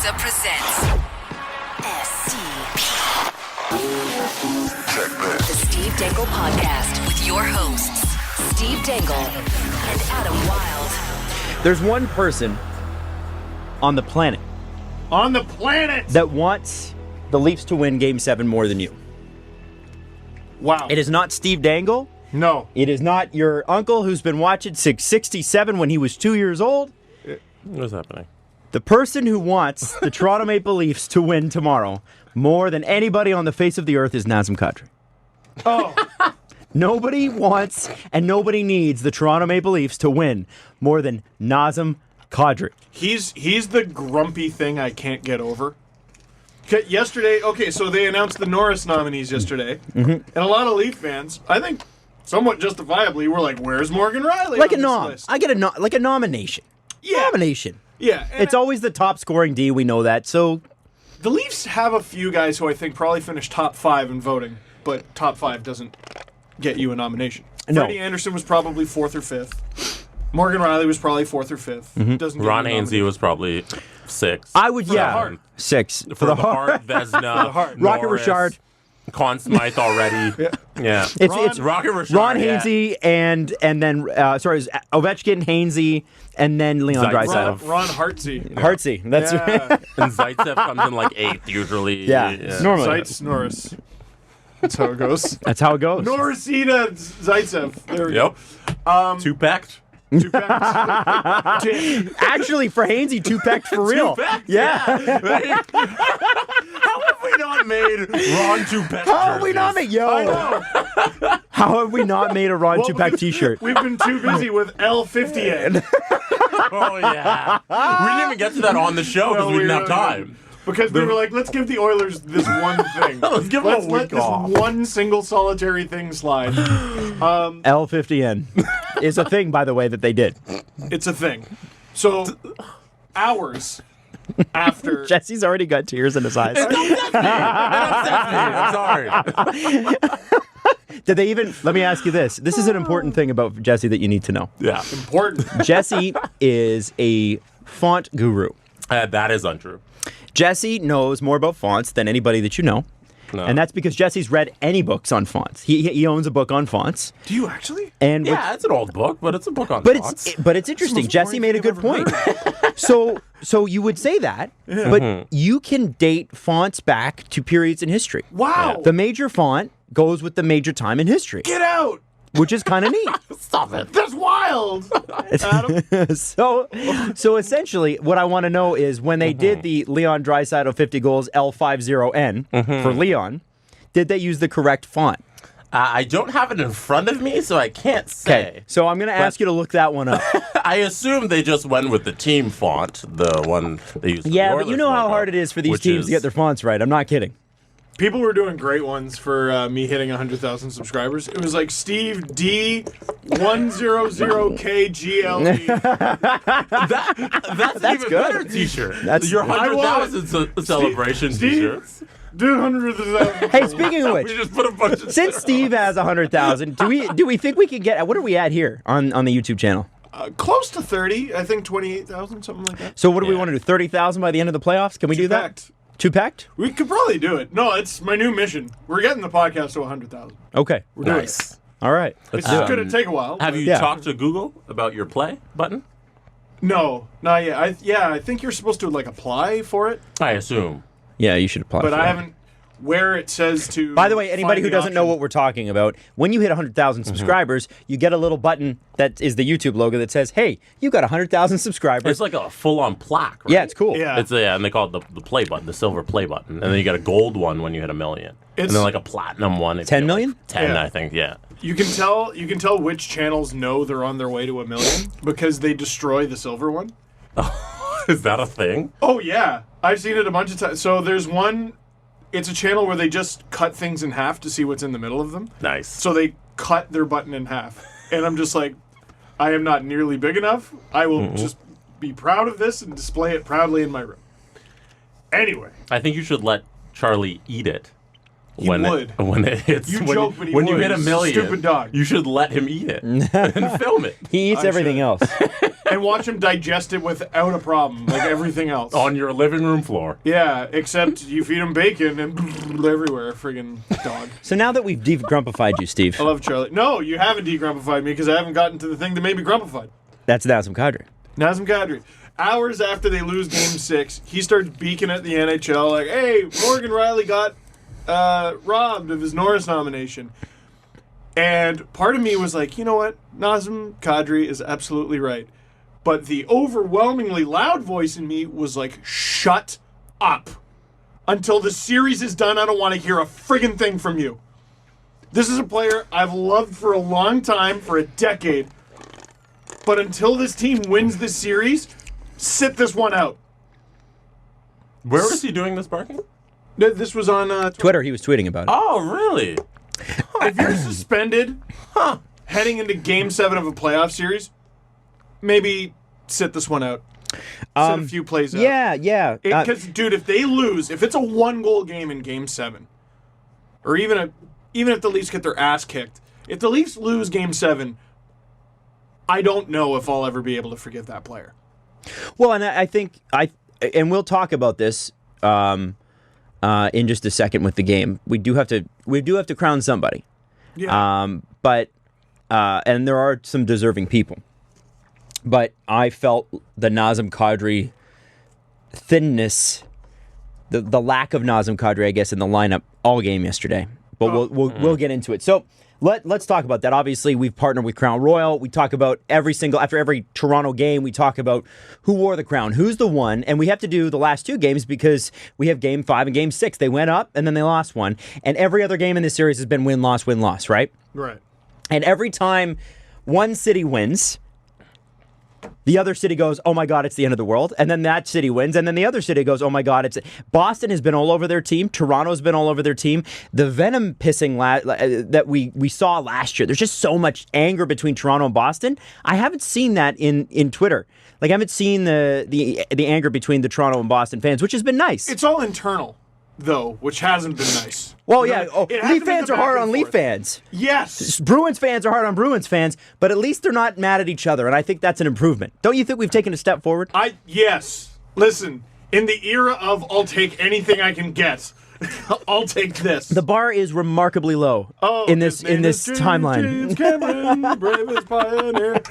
Pizza presents STP. The Steve Dangle Podcast with your hosts, Steve Dangle and Adam Wilde. There's one person on the planet that wants the Leafs to win Game 7 more than you. Wow. It is not Steve Dangle. No. It is not your uncle who's been watching 667 when he was 2 years old. What's happening? The person who wants the Toronto Maple Leafs to win tomorrow more than anybody on the face of the earth is Nazem Kadri. Oh. Nobody wants and nobody needs the Toronto Maple Leafs to win more than Nazem Kadri. He's the grumpy thing I can't get over. Yesterday, so they announced the Norris nominees yesterday, and a lot of Leaf fans, I think somewhat justifiably, were like, where's Morgan Riley Like on a this nom. list? I get a nomination. Yeah. Nomination. Yeah. and It's always the top scoring D, we know that. So The Leafs have a few guys who I think probably finished top 5 in voting, but top 5 doesn't get you a nomination. No. Freddie Anderson was probably 4th or 5th. Morgan Riley was probably 4th or 5th. Doesn't get Ron you a Hainsey nomination. was probably 6. I would, the heart. 6. For the heart, Vezina, the heart. Rocket Norris, Richard. Conn Smythe already. Yeah. It's Rocket Richard. Ron Hainsey and then Ovechkin, Hainsey, and then Leon Zaitsev. Draisaitl. Ron Hartsey. Hartsey. That's Yeah. And Zaitsev comes in like 8th usually. Yeah. Normally. Zites Norris. That's how it goes. That's how it goes. Norrisita Zaitsev. There we go. Yep. Two-packed. Two packs. Damn. Actually, for Hainsey, 2-packed for real. Two-packed? Yeah. How have we not made Ron two-pack How have we not made I know. How have we not made a Ron Well, 2-pack T-shirt? We've been too busy with L50N. Oh, yeah. We didn't even get to that on the show because No, we didn't we have really time. Because we were like, let's give the Oilers this one thing. Let's give them a let week this off. one single solitary thing slide. L50N is a thing, by the way, that they did. It's a thing. So, hours after... Jesse's already got tears in his eyes. I'm sorry. Did they even? Let me ask you this. This is an important thing about Jesse that you need to know. Yeah. Important. Jesse is a font guru. That is untrue. Jesse knows more about fonts than anybody that you know. No. And that's because Jesse's read any books on fonts. He owns a book on fonts. Do you actually? And Yeah, it's an old book, but it's a book on but fonts. it's interesting. most Jesse boring made a thing good I've point. ever So you would say that, but you can date fonts back to periods in history. Wow. The major font goes with the major time in history, Get out. which is kind of neat. Stop it. That's wild. Adam. So essentially, what I want to know is when they did the Leon Draisaitl 50 goals L50N for Leon, did they use the correct font? I don't have it in front of me, so I can't say. Okay, so I'm going to ask you to look that one up. I assume they just went with the team font, the one they used. For Yeah, the but you Oilers know how logo, hard it is for these which teams to get their fonts right. I'm not kidding. People were doing great ones for me hitting 100,000 subscribers. It was like Steve D 100KGLE. That's an even good. better T-shirt. That's- Your I want 100,000 celebration Steve? T-shirts. Dude, 100,000. Hey, speaking of We which, just put a bunch of since Steve has 100,000, do we think we can get? What are we at here on the YouTube channel? Close to 30. I think 28,000, something like that. So what do we Yeah. want to do? 30,000 by the end of the playoffs? Can we do that? Fact. 2-packed? We could probably do it. No, it's my new mission. We're getting the podcast to 100,000. Okay. We're doing Nice. it. All right. It's just going to take a while. Have you Yeah. talked to Google about your play button? No, not yet. I think you're supposed to like apply for it, I assume. Yeah, you should apply. but for I that. haven't. Where it says to. By the way, anybody find who the doesn't know option. what we're talking about, when you hit 100,000 subscribers, you get a little button that is the YouTube logo that says, "Hey, you got 100,000 subscribers." It's like a full-on plaque, right? Yeah, it's cool. Yeah. And they call it the play button, the silver play button, and then you get a gold one when you hit 1 million, and then like a platinum one. if 10 you get, million? Like 10, Yeah. I think. Yeah. You can tell which channels know they're on their way to 1 million because they destroy the silver one. Is that a thing? Oh yeah, I've seen it a bunch of times. So there's one. It's a channel where they just cut things in half to see what's in the middle of them. Nice. So they cut their button in half, and I'm just like, I am not nearly big enough. I will just be proud of this and display it proudly in my room. Anyway, I think you should let Charlie eat it. He would. When it hits. You when joke, but he when you would. hit 1 He's a million, stupid dog. you should let him eat it and film it. He eats I everything should. else. and watch him digest it without a problem, like everything else. On your living room floor. Yeah, except you feed him bacon and everywhere, friggin' dog. So now that we've de-grumpified you, Steve, I love Charlie. No, you haven't de-grumpified me because I haven't gotten to the thing that made me grumpified. that's Nazem Kadri. Nazem Kadri. Hours after they lose Game 6, he starts beaking at the NHL like, hey, Morgan Riley got robbed of his Norris nomination. And part of me was like, you know what? Nazem Kadri is absolutely right. But the overwhelmingly loud voice in me was like, shut up. Until the series is done, I don't want to hear a friggin' thing from you. This is a player I've loved for a long time, for a decade. But until this team wins this series, sit this one out. Where was he doing this barking? This was on Twitter, he was tweeting about it. Oh, really? If you're suspended heading into Game 7 of a playoff series, maybe sit this one out. Sit a few plays out. Yeah. Because, dude, if they lose, if it's a one-goal game in Game 7, or even if the Leafs get their ass kicked, if the Leafs lose Game 7, I don't know if I'll ever be able to forgive that player. Well, and I think and we'll talk about this in just a second with the game. We do have to crown somebody. Yeah. But and there are some deserving people. But I felt the Nazem Kadri thinness, the lack of Nazem Kadri, I guess, in the lineup all game yesterday. But we'll get into it. So let's talk about that. Obviously, we've partnered with Crown Royal. We talk about after every Toronto game, we talk about who wore the crown, who's the one, and we have to do the last two games because we have Game 5 and Game 6. They went up and then they lost one, and every other game in this series has been win-loss, right? Right. And every time one city wins, the other city goes, oh my God, it's the end of the world. And then that city wins. And then the other city goes, oh my God, it's... Boston has been all over their team. Toronto's been all over their team. The venom pissing that we saw last year, there's just so much anger between Toronto and Boston. I haven't seen that in Twitter. Like, I haven't seen the anger between the Toronto and Boston fans, which has been nice. It's all internal, though, which hasn't been nice. Well, yeah. Leaf fans are hard on Leaf fans. Yes. Bruins fans are hard on Bruins fans, but at least they're not mad at each other, and I think that's an improvement. Don't you think we've taken a step forward? Yes. Listen, in the era of I'll take anything I can get, I'll take this. The bar is remarkably low in this timeline. James Cameron, bravest pioneer.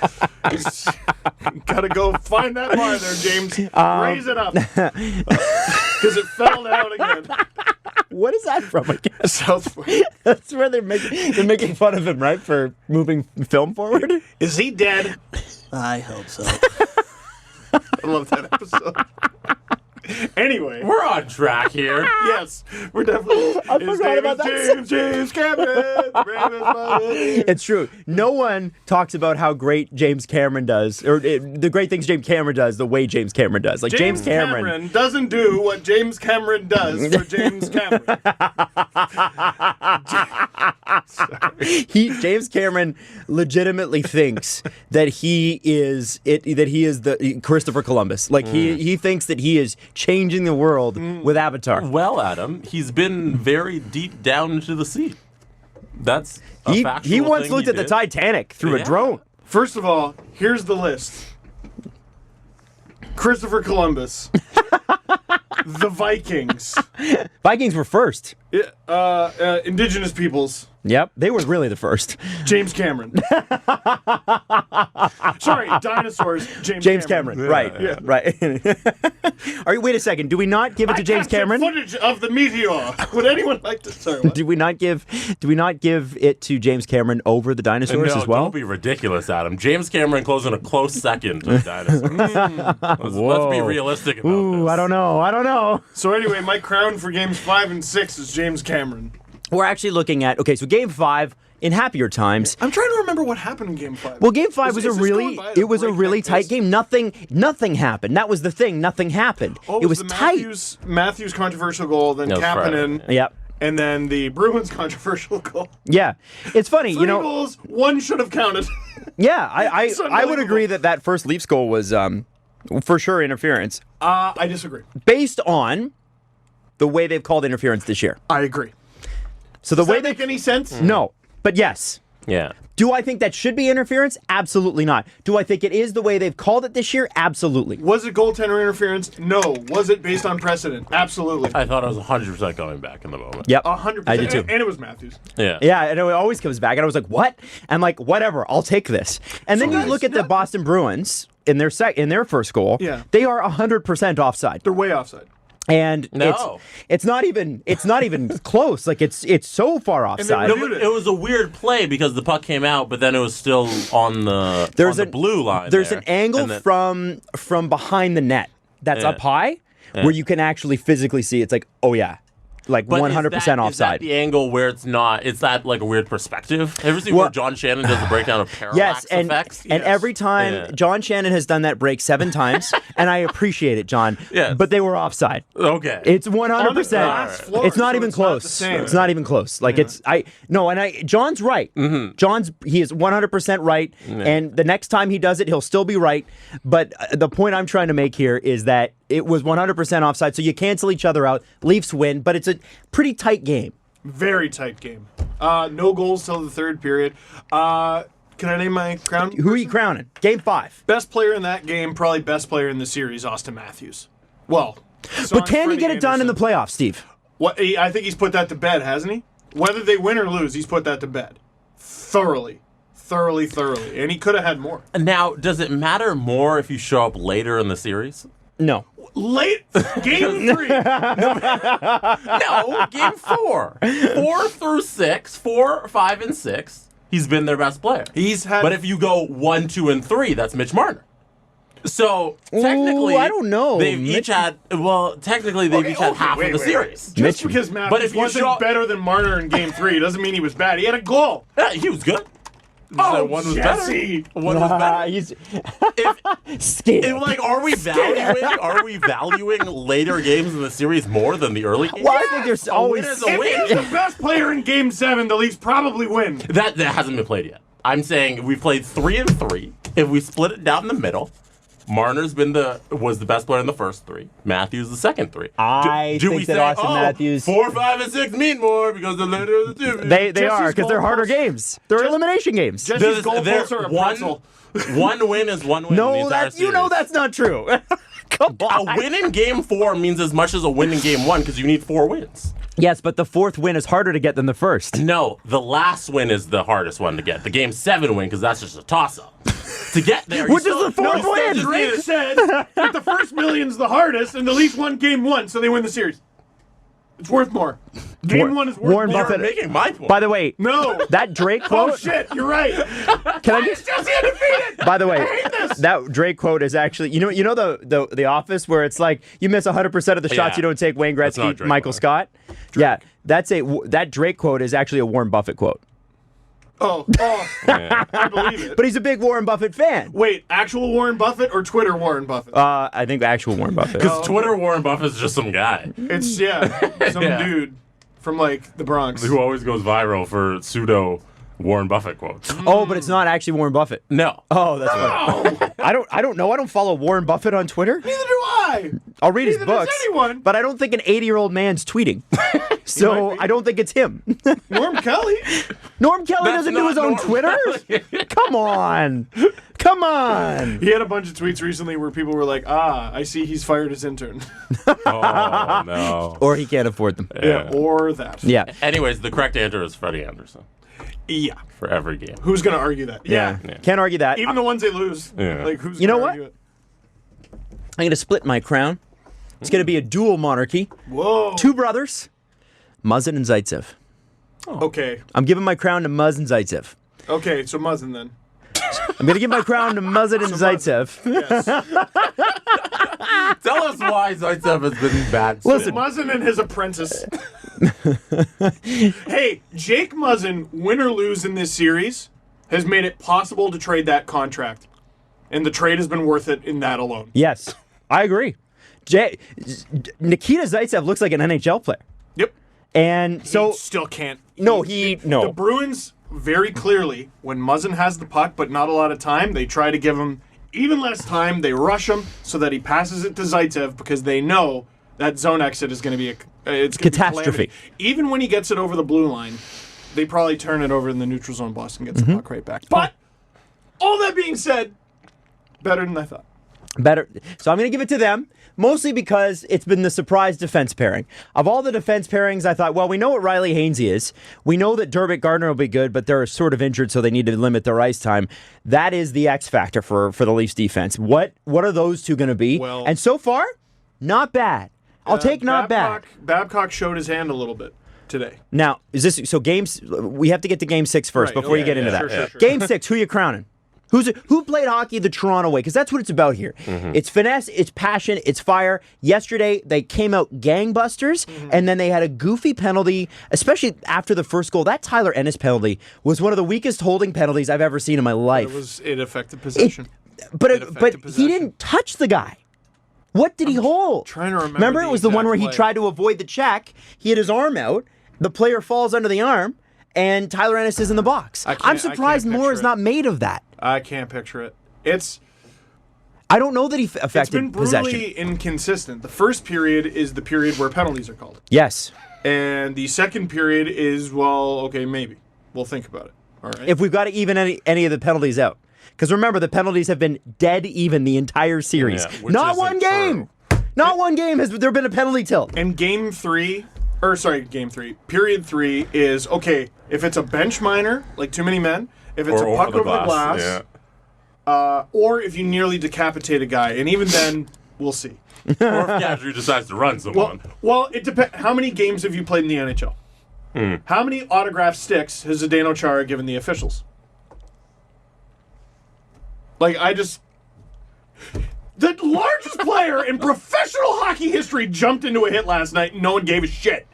Gotta go find that bar there, James. Raise it up. Because it fell down again. What is that from again? South Park. That's where they're making fun of him, right, for moving film forward? Is he dead? I hope so. I love that episode. Anyway, We're on track here. yes, we're definitely. I forgot about that. James Cameron, bravest pioneer. It's true. No one talks about how great James Cameron does, or the great things James Cameron does, the way James Cameron does. Like James Cameron doesn't do what James Cameron does for James Cameron. James Cameron legitimately thinks that he is the Christopher Columbus. Like he thinks that he is changing the world with Avatar. Well, Adam, he's been very deep down into the sea. That's a factual he once thing looked at the did. Titanic through a Yeah. drone. First of all, here's the list: Christopher Columbus, the Vikings, Vikings were first. indigenous peoples. Yep, they were really the first. James Cameron. Sorry, dinosaurs. James Cameron. Right. Yeah. Right. Wait a second. Do we not give it to James Cameron? Footage of the meteor. Would anyone like to? Sorry. What? Do we not give it to James Cameron over the dinosaurs No, as well? don't be ridiculous, Adam. James Cameron closing a close second to dinosaurs. Let's be realistic about Ooh, this. I don't know. So anyway, my crown for games 5 and 6 is James Cameron. We're actually looking at so Game 5 in happier times. I'm trying to remember what happened in Game 5. Well, Game 5 was Is a this really going by at a breakneck tight pace? game. Nothing happened. That was the thing. Nothing happened. It was the tight. Matthews controversial goal, then That was Kapanen, Yep. and then the Bruins controversial goal. Yeah. It's funny, Three goals, one should have counted. Yeah, I It's would unbelievable. agree that first Leafs goal was for sure interference I disagree. based on the way they've called interference this year. I agree. So the Does way that make any sense? No, but yes. Yeah. Do I think that should be interference? Absolutely not. Do I think it is the way they've called it this year? Absolutely. Was it goaltender interference? No. Was it based on precedent? Absolutely. I thought I was 100% going back in the moment. Yep. 100%. I did too. And it was Matthews. Yeah. Yeah, and it always comes back, and I was like, "What?" And like, whatever, I'll take this. And then you look at the Boston Bruins in their first goal. Yeah. They are 100% offside. They're way offside. And No. it's not even close. Like it's so far offside. And No, but it was a weird play because the puck came out, but then it was still on the blue line. There's there. an angle And then- from behind the net that's Yeah. up high where you can actually physically see. It's like, oh yeah, like But 100% is that offside. the angle where it's not? Is that like a weird perspective? Ever seen where John Shannon does the breakdown of parallax Yes, and effects? every time Yeah. John Shannon has done that break 7 times, and I appreciate it, John. Yes. But they were offside. Okay. It's On the 100%. glass floor, It's not so even it's not close. the same. It's not even close. Like John's right. He is 100% right, and the next time he does it, he'll still be right. But the point I'm trying to make here is that it was 100% offside, so you cancel each other out. Leafs win, but it's a pretty tight game. Very tight game. No goals till the third period. Can I name my crown? Who are you crowning? Game 5. Best player in that game, probably best player in the series, Austin Matthews. Well, But can he get it done in the playoffs, Steve? What? I think he's put that to bed, hasn't he? Whether they win or lose, he's put that to bed. Thoroughly. And he could have had more. Now, does it matter more if you show up later in the series? No. Late game 3. No, game 4. 4 through 6, 4, 5, and 6. He's been their best player. He's had. But if you go 1, 2, and 3, that's Mitch Marner. So technically, I don't know. They've each had. Well, technically, they've each had half of the series. Just because Matthews But if you wasn't show- better than Marner in game 3 doesn't mean he was bad. He had a goal. Yeah, he was good. Oh, one was Jesse. better. One was better. He's If, scared. like, are we valuing later games in the series more than the early games? Well, I think there's always. win is a If win. he's the best player in game 7, the Leafs probably win. That hasn't been played yet. I'm saying we played 3 and 3. If we split it down the middle, Marner's was the best player in the first 3. Matthews the second 3. I Do think we that say, Austin Matthews. 4, 5, and 6 mean more because the later of the two? They Jesse's are because they're harder goalposts- games. They're elimination games. Jesse's goalposts are a pretzel. One win is one win. in the No, entire series. that's not true. Come on. A win in game 4 means as much as a win in game 1 because you need 4 wins. Yes, but the 4th win is harder to get than the first. No, the last win is the hardest one to get. The game 7 win because that's just a toss-up. To get there, Which is the fourth you win? just Drake need it. said that the first million's the hardest, and the Leafs won game 1, so they win the series. It's worth more. Game 1 is worth Warren more. You're Buffett- making my point. By the way, No. that Drake quote. Oh shit, you're right. Can I just? Jesse undefeated. By the way, I hate this. that Drake quote is actually you know the Office where it's like you miss 100% of the shots Yeah. you don't take. Wayne That's not Gretzky, Drake Michael quote. Scott. Yeah, that Drake quote is actually a Warren Buffett quote. Oh, I believe it. But he's a big Warren Buffett fan. Wait, actual Warren Buffett or Twitter Warren Buffett? I think actual Warren Buffett. Because Twitter Warren Buffett's just some guy It's some Yeah. dude from like the Bronx. who always goes viral for pseudo Warren Buffett quotes. Oh, but it's not actually Warren Buffett. No. Oh, that's funny. I don't know. I don't follow Warren Buffett on Twitter. Neither do I. I'll read his Neither does books, anyone. but I don't think an 80-year-old man's tweeting. So might be. I don't think it's him. Norm Kelly. Norm Kelly That's doesn't do not his own Norm Twitter. Kelly. Come on. Come on. He had a bunch of tweets recently where people were like, I see he's fired his intern. Oh, no. Or he can't afford them. Yeah, or that. Yeah. Anyways, the correct answer is Freddie Anderson Yeah. for every game. Who's going to argue that? Yeah. Yeah. Can't argue that. Even the ones they lose. Yeah. Like, who's You know gonna what? argue it? I'm going to split my crown. It's going to be a dual monarchy. Whoa. 2 brothers, Muzzin and Zaitsev. Okay. I'm giving my crown to Muzz and Zaitsev. Okay, so Muzzin then. I'm going to give my crown to Muzzin and Zaitsev. Yes. Tell us why Zaitsev has been bad. Listen. Muzzin and his apprentice. Hey, Jake Muzzin, win or lose in this series, has made it possible to trade that contract. And the trade has been worth it in that alone. Yes, I agree. Nikita Zaitsev looks like an NHL player. Yep. And so, He still can't. no. The Bruins, very clearly, when Muzzin has the puck but not a lot of time, they try to give him even less time. They rush him so that he passes it to Zaitsev because they know that zone exit is going to be it's gonna be Catastrophe. calamity. Even when he gets it over the blue line, they probably turn it over in the neutral zone. Boston gets the puck right back. But all that being said, better than I thought. Better. So I'm going to give it to them, mostly because it's been the surprise defense pairing. Of all the defense pairings, I thought, well, we know what Riley Hainsey is. We know that Dermott Gardner will be good, but they're sort of injured, so they need to limit their ice time. That is the X factor for the Leafs defense. What are those two going to be? Well, and so far, not bad. I'll take not bad. Babcock showed his hand a little bit today. Now, is this so? Games. We have to get to Game 6 first Right, before you okay, get into yeah, that. sure. Game 6. Who you crowning? Who played hockey the Toronto way? Because that's what it's about here. It's finesse, it's passion, it's fire. Yesterday, they came out gangbusters, and then they had a goofy penalty, especially after the first goal. That Tyler Ennis penalty was one of the weakest holding penalties I've ever seen in my life. It affected possession. But affected he possession. didn't touch the guy. What did he hold? trying to remember Remember, the it was the one exact where he play. tried to avoid the check. He had his arm out. The player falls under the arm, and Tyler Ennis is in the box. I can't- I'm I surprised can't more is picture it. not made of that. I can't picture it. It's I don't know that he been affected brutally possession. inconsistent. The first period is the period where penalties are called. Yes. And the second period is, well, okay, maybe. We'll think about it. All right. If we've got to even any of the penalties out. Because remember, the penalties have been dead even the entire series. Yeah, which Not isn't one game. Not one game has there been a penalty tilt. and game 3, period 3 is, okay, if it's a bench minor, like too many men, if it's Or a puck over the glass. Yeah. or if you nearly decapitate a guy. And even then, we'll see. Or if Kadri decides to run someone. Well, it depends. How many games have you played in the NHL? How many autograph sticks has Zdeno Chara given the officials? Like, the largest player in professional hockey history jumped into a hit last night and no one gave a shit.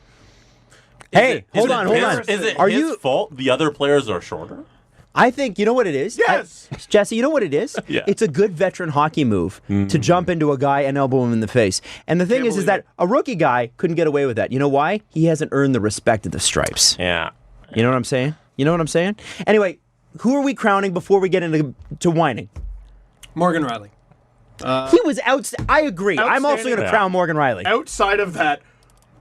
Hey, hold on. Is it Are his you? fault the other players are shorter? I think you know what it is. Yes. Jesse, you know what it is? Yeah. It's a good veteran hockey move to jump into a guy and elbow him in the face. And the thing is believe that it. a rookie guy couldn't get away with that. You know why? He hasn't earned the respect of the stripes. Yeah. You know what I'm saying? Anyway, who are we crowning before we get into whining? Morgan Riley. He was out. I agree. I'm also going to Outstanding. crown Morgan Riley. Outside of that,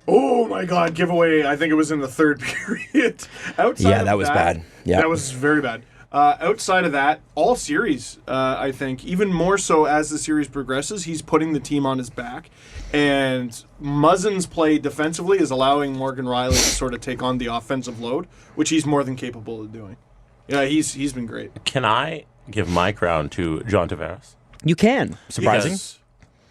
oh my God, giveaway. I think it was in the third period. Outside Yeah, of that was bad. Yeah. That was very bad. Outside of that, all series, I think, even more so as the series progresses, he's putting the team on his back. And Muzzin's play defensively is allowing Morgan Riley to sort of take on the offensive load, which he's more than capable of doing. Yeah, he's been great. Can I give my crown to John Tavares? You can. Surprising. Because-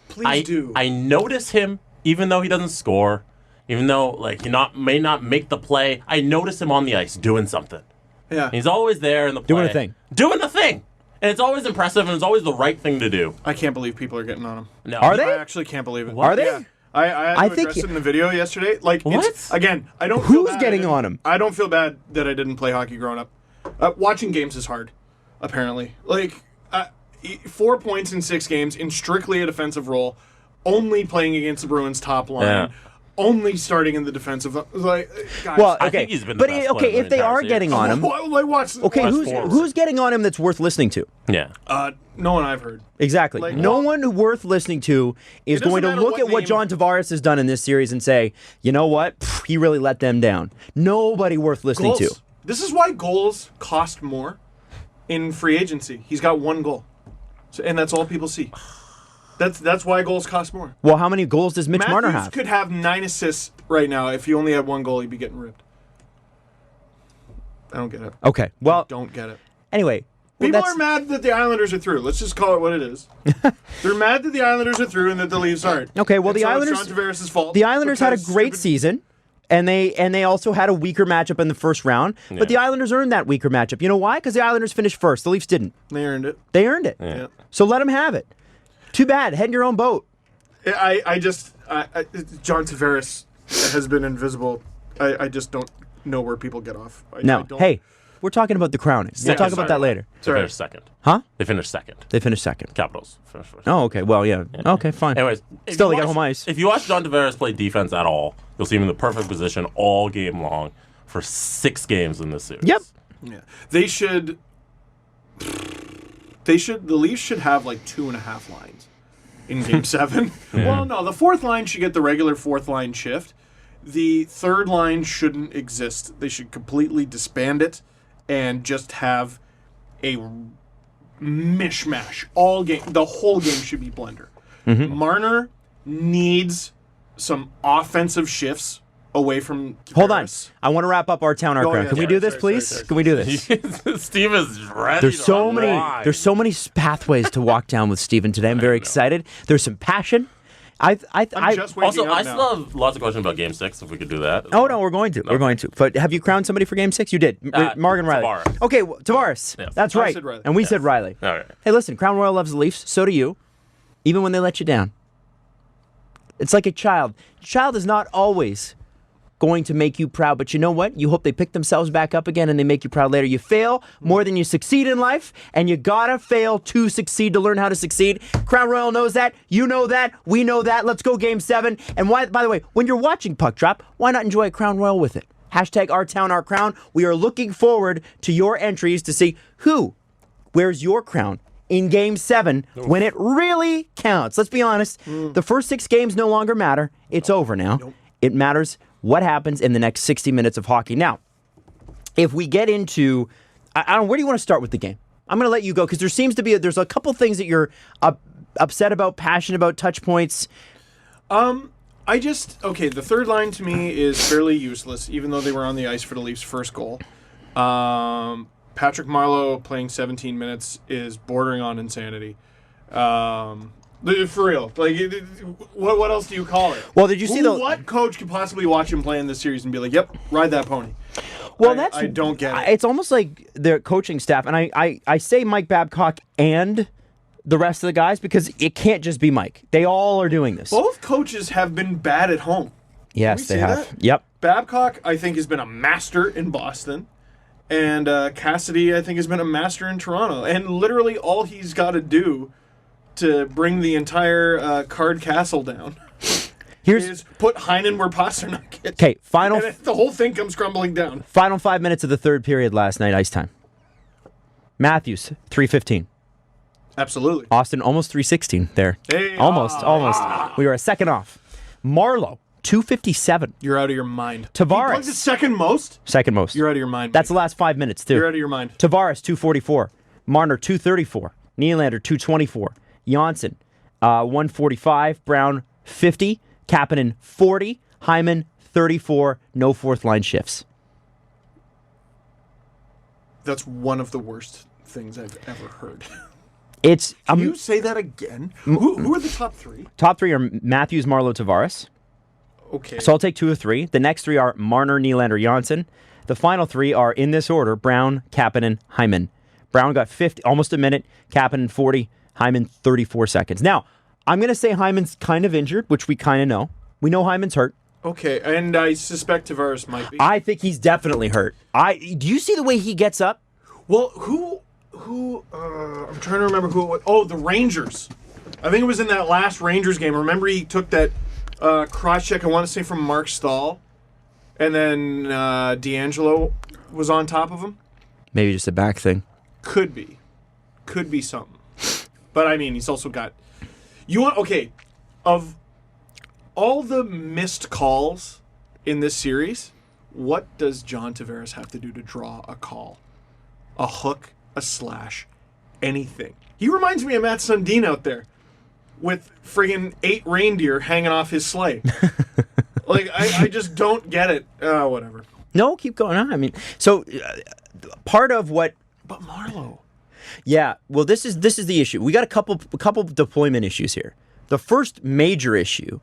Please do. I notice him, even though he doesn't score, even though like he may not make the play. I notice him on the ice doing something. yeah. He's always there in the play. Doing a thing. Doing a thing. And it's always impressive, and it's always the right thing to do. I can't believe people are getting on him. No, Are they? I actually can't believe it. Are they? Yeah. I had to I think address it in the video yesterday. Like, What? Again, I don't feel Who's bad getting I didn't- on him? I don't feel bad that I didn't play hockey growing up. Watching games is hard, apparently. Like, 4 points in 6 games in strictly a defensive role, only playing against the Bruins' top line, Yeah. only starting in the defensive. Like, guys. Well, I okay. think he's been the But best player in if the they entire are series. getting on him, Watch. okay, Watch who's forward. getting on him that's worth listening to? Yeah. No one I've heard. Exactly. Like, no well- one worth listening to is It doesn't going to matter look what at what name- John Tavares has done in this series and say, you know what? Pff, he really let them down. Nobody worth listening to. Goals. This is why goals cost more in free agency. He's got 1 goal, and that's all people see. That's why goals cost more. Well, how many goals does Mitch Marner Matthews have? could have 9 assists right now. If he only had 1 goal, he'd be getting ripped. I don't get it. Okay. Well, Don't get it. anyway. well, People that's- are mad that the Islanders are through. Let's just call it what it is. They're mad that the Islanders are through and that the Leafs aren't. Okay, well, And the so it's Islanders- John Tavares' fault. The Islanders had a because great stupid- season, and they also had a weaker matchup in the first round. Yeah. But the Islanders earned that weaker matchup. You know why? Because the Islanders finished first. The Leafs didn't. They earned it. They earned it. Yeah. So let them have it. Too bad. Head in your own boat. John Tavares has been invisible. I just don't know where people get off. I Now, don't- hey, we're talking about the crowning. We'll talk about that later. They Sorry. finished second. Huh? They finished second. They finished second. Capitals finished first. Oh, okay. Well, yeah. Okay, fine. Anyways, if Still, you they got watch- home ice. If you watch John Tavares play defense at all, you'll see him in the perfect position all game long for 6 games in this series. Yep. Yeah. They should. The Leafs should have like 2.5 lines in Game 7. Well, no, the 4th line should get the regular 4th line shift, The third line shouldn't exist. They should completely disband it and just have a mishmash. The whole game should be blender. Marner needs some offensive shifts away from Hold on. Tavares. I want to wrap up our town, our crown. yeah, Can we sorry, do this, sorry, please? sorry. Can we do this? Steve is ready. There's to so many. unwind. There's so many pathways to walk down with Steven today. I'm very excited. There's some passion. I'm just waking Also, up I now. still have lots of questions about Game 6, if we could do that. Oh no, we're going to. We're going to. But have you crowned somebody for Game 6? You did. Morgan Riley. Tavares. Okay, Tavares. Yes. That's I right. said Riley. And we said Riley. All right. Hey, listen. Crown Royal loves the Leafs. So do you. Even when they let you down. It's like a child. A child is not always going to make you proud, but you know what? You hope they pick themselves back up again and they make you proud later. You fail more than you succeed in life, and you gotta fail to succeed to learn how to succeed. Crown Royal knows that. You know that. We know that. Let's go Game 7. And why? By the way, when you're watching Puck Drop, why not enjoy a Crown Royal with it? Hashtag Our Town, Our Crown. We are looking forward to your entries to see who wears your crown in Game 7 when it really counts. Let's be honest. The first 6 games no longer matter. It's over now. It matters what happens in the next 60 minutes of hockey. Now, if we get into, I don't know, where do you want to start with the game? I'm going to let you go because there seems to be, there's a couple things that you're upset about, passionate about, touch points. The third line to me is fairly useless, even though they were on the ice for the Leafs' first goal. Patrick Marleau playing 17 minutes is bordering on insanity. For real. What else do you call it? Well, did you see what coach could possibly watch him play in this series and be like, yep, ride that pony? Well, I don't get it. It's almost like their coaching staff, and I say Mike Babcock and the rest of the guys because it can't just be Mike. They all are doing this. Both coaches have been bad at home. Yes, Can they we say have. that? Yep. Babcock, I think, has been a master in Boston. And Cassidy, I think, has been a master in Toronto. And literally all he's got to do to bring the entire card castle down is put Heinen where Pasternak is. Okay, And the whole thing comes crumbling down. final 5 minutes of the third period last night, ice time. Matthews, 3:15. Absolutely. Austin, almost 3:16 there. Hey, almost. We were a second off. Marlowe, 2:57. You're out of your mind. Tavares. He plugged the second most? Second most. You're out of your mind. That's the last 5 minutes, too. You're out of your mind. Tavares, 2:44. Marner, 2:34. Nylander, 2:24. Janssen, 1:45. Brown, 50. Kapanen, 40. Hyman, 34. No fourth line shifts. That's one of the worst things I've ever heard. It's Can you say that again? Who are the top three? top 3 are Matthews, Marlowe, Tavares. Okay. So I'll take 2 of 3. The next 3 are Marner, Nylander, Janssen. The final 3 are in this order: Brown, Kapanen, Hyman. Brown got 50, almost a minute. Kapanen 40. Hyman 34 seconds. Now, I'm going to say Hyman's kind of injured, which we kind of know. We know Hyman's hurt. Okay, and I suspect Tavares might be. I think he's definitely hurt. Do you see the way he gets up? Well, who? I'm trying to remember who it was. Oh, the Rangers. I think it was in that last Rangers game. Remember he took that cross check, I want to say, from Mark Stahl, and then D'Angelo was on top of him? Maybe just a back thing. Could be something. But I mean, he's also got. Of all the missed calls in this series, what does John Tavares have to do to draw a call? A hook, a slash, anything. He reminds me of Matt Sundin out there with friggin' 8 reindeer hanging off his sleigh. I just don't get it. Whatever. No, keep going on. I mean, so part of what. But Marlowe. Yeah, well, this is the issue. We got a couple deployment issues here. The first major issue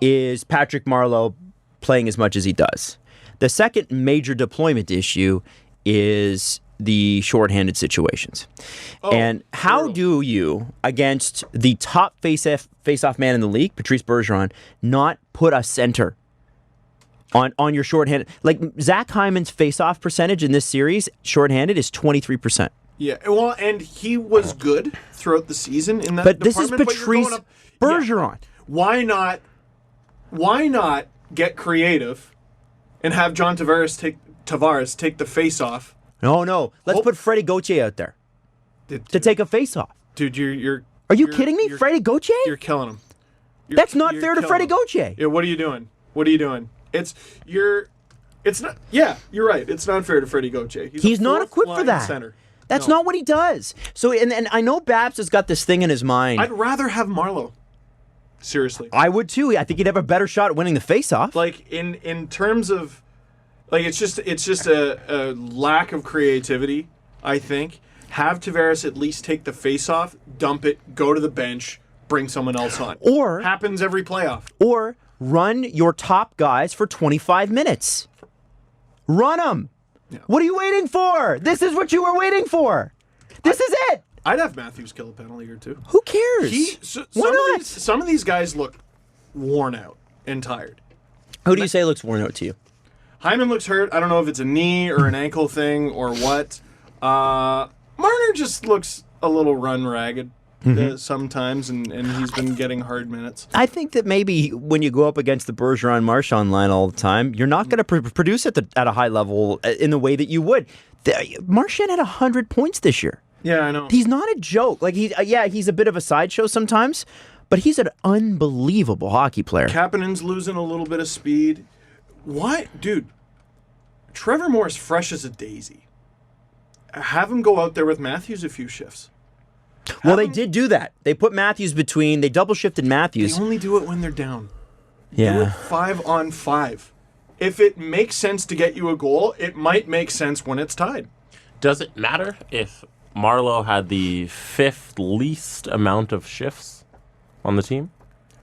is Patrick Marleau playing as much as he does. The second major deployment issue is the shorthanded situations. And how do you, against the top face-off man in the league, Patrice Bergeron, not put a center on your shorthanded? Like, Zach Hyman's face-off percentage in this series, shorthanded, is 23%. Yeah, well, and he was good throughout the season in that But this is department, Patrice Bergeron. Yeah. Why not get creative and have John Tavares take the face-off? No. Let's put Freddie Gauthier out there to take a face-off. Dude, you're Are you kidding me? Freddie Gauthier? You're killing him. That's not fair to Freddie Gauthier. Yeah, what are you doing? What are you doing? It's not. Yeah, you're right. It's not fair to Freddie Gauthier. He's not equipped for that. Center. That's No. not what he does. So, and I know Babs has got this thing in his mind. I'd rather have Marleau. Seriously. I would too. I think he'd have a better shot at winning the face-off. Like in terms of, like it's just a lack of creativity. I think have Tavares at least take the face-off, dump it, go to the bench, bring someone else on. Or happens every playoff. Or run your top guys for 25 minutes. Run them. Yeah. What are you waiting for? This is what you were waiting for. This is it. I'd have Matthews kill a penalty or two. Who cares? Why not? Some of these guys look worn out and tired. Who do you say looks worn out to you? Hyman looks hurt. I don't know if it's a knee or an ankle thing or what. Marner just looks a little run ragged sometimes, and he's been getting hard minutes. I think that maybe when you go up against the Bergeron-Marchand line all the time, you're not going to produce at a high level in the way that you would. Marchand had 100 points this year. Yeah, I know. He's not a joke. Like he's a bit of a sideshow sometimes, but he's an unbelievable hockey player. Kapanen's losing a little bit of speed. Why, dude? Trevor Moore's fresh as a daisy. Have him go out there with Matthews a few shifts. Well, they did do that. They put Matthews between. They double shifted Matthews. They only do it when they're down. Yeah. Do it 5-on-5. If it makes sense to get you a goal, it might make sense when it's tied. Does it matter if Marleau had the 5th least amount of shifts on the team?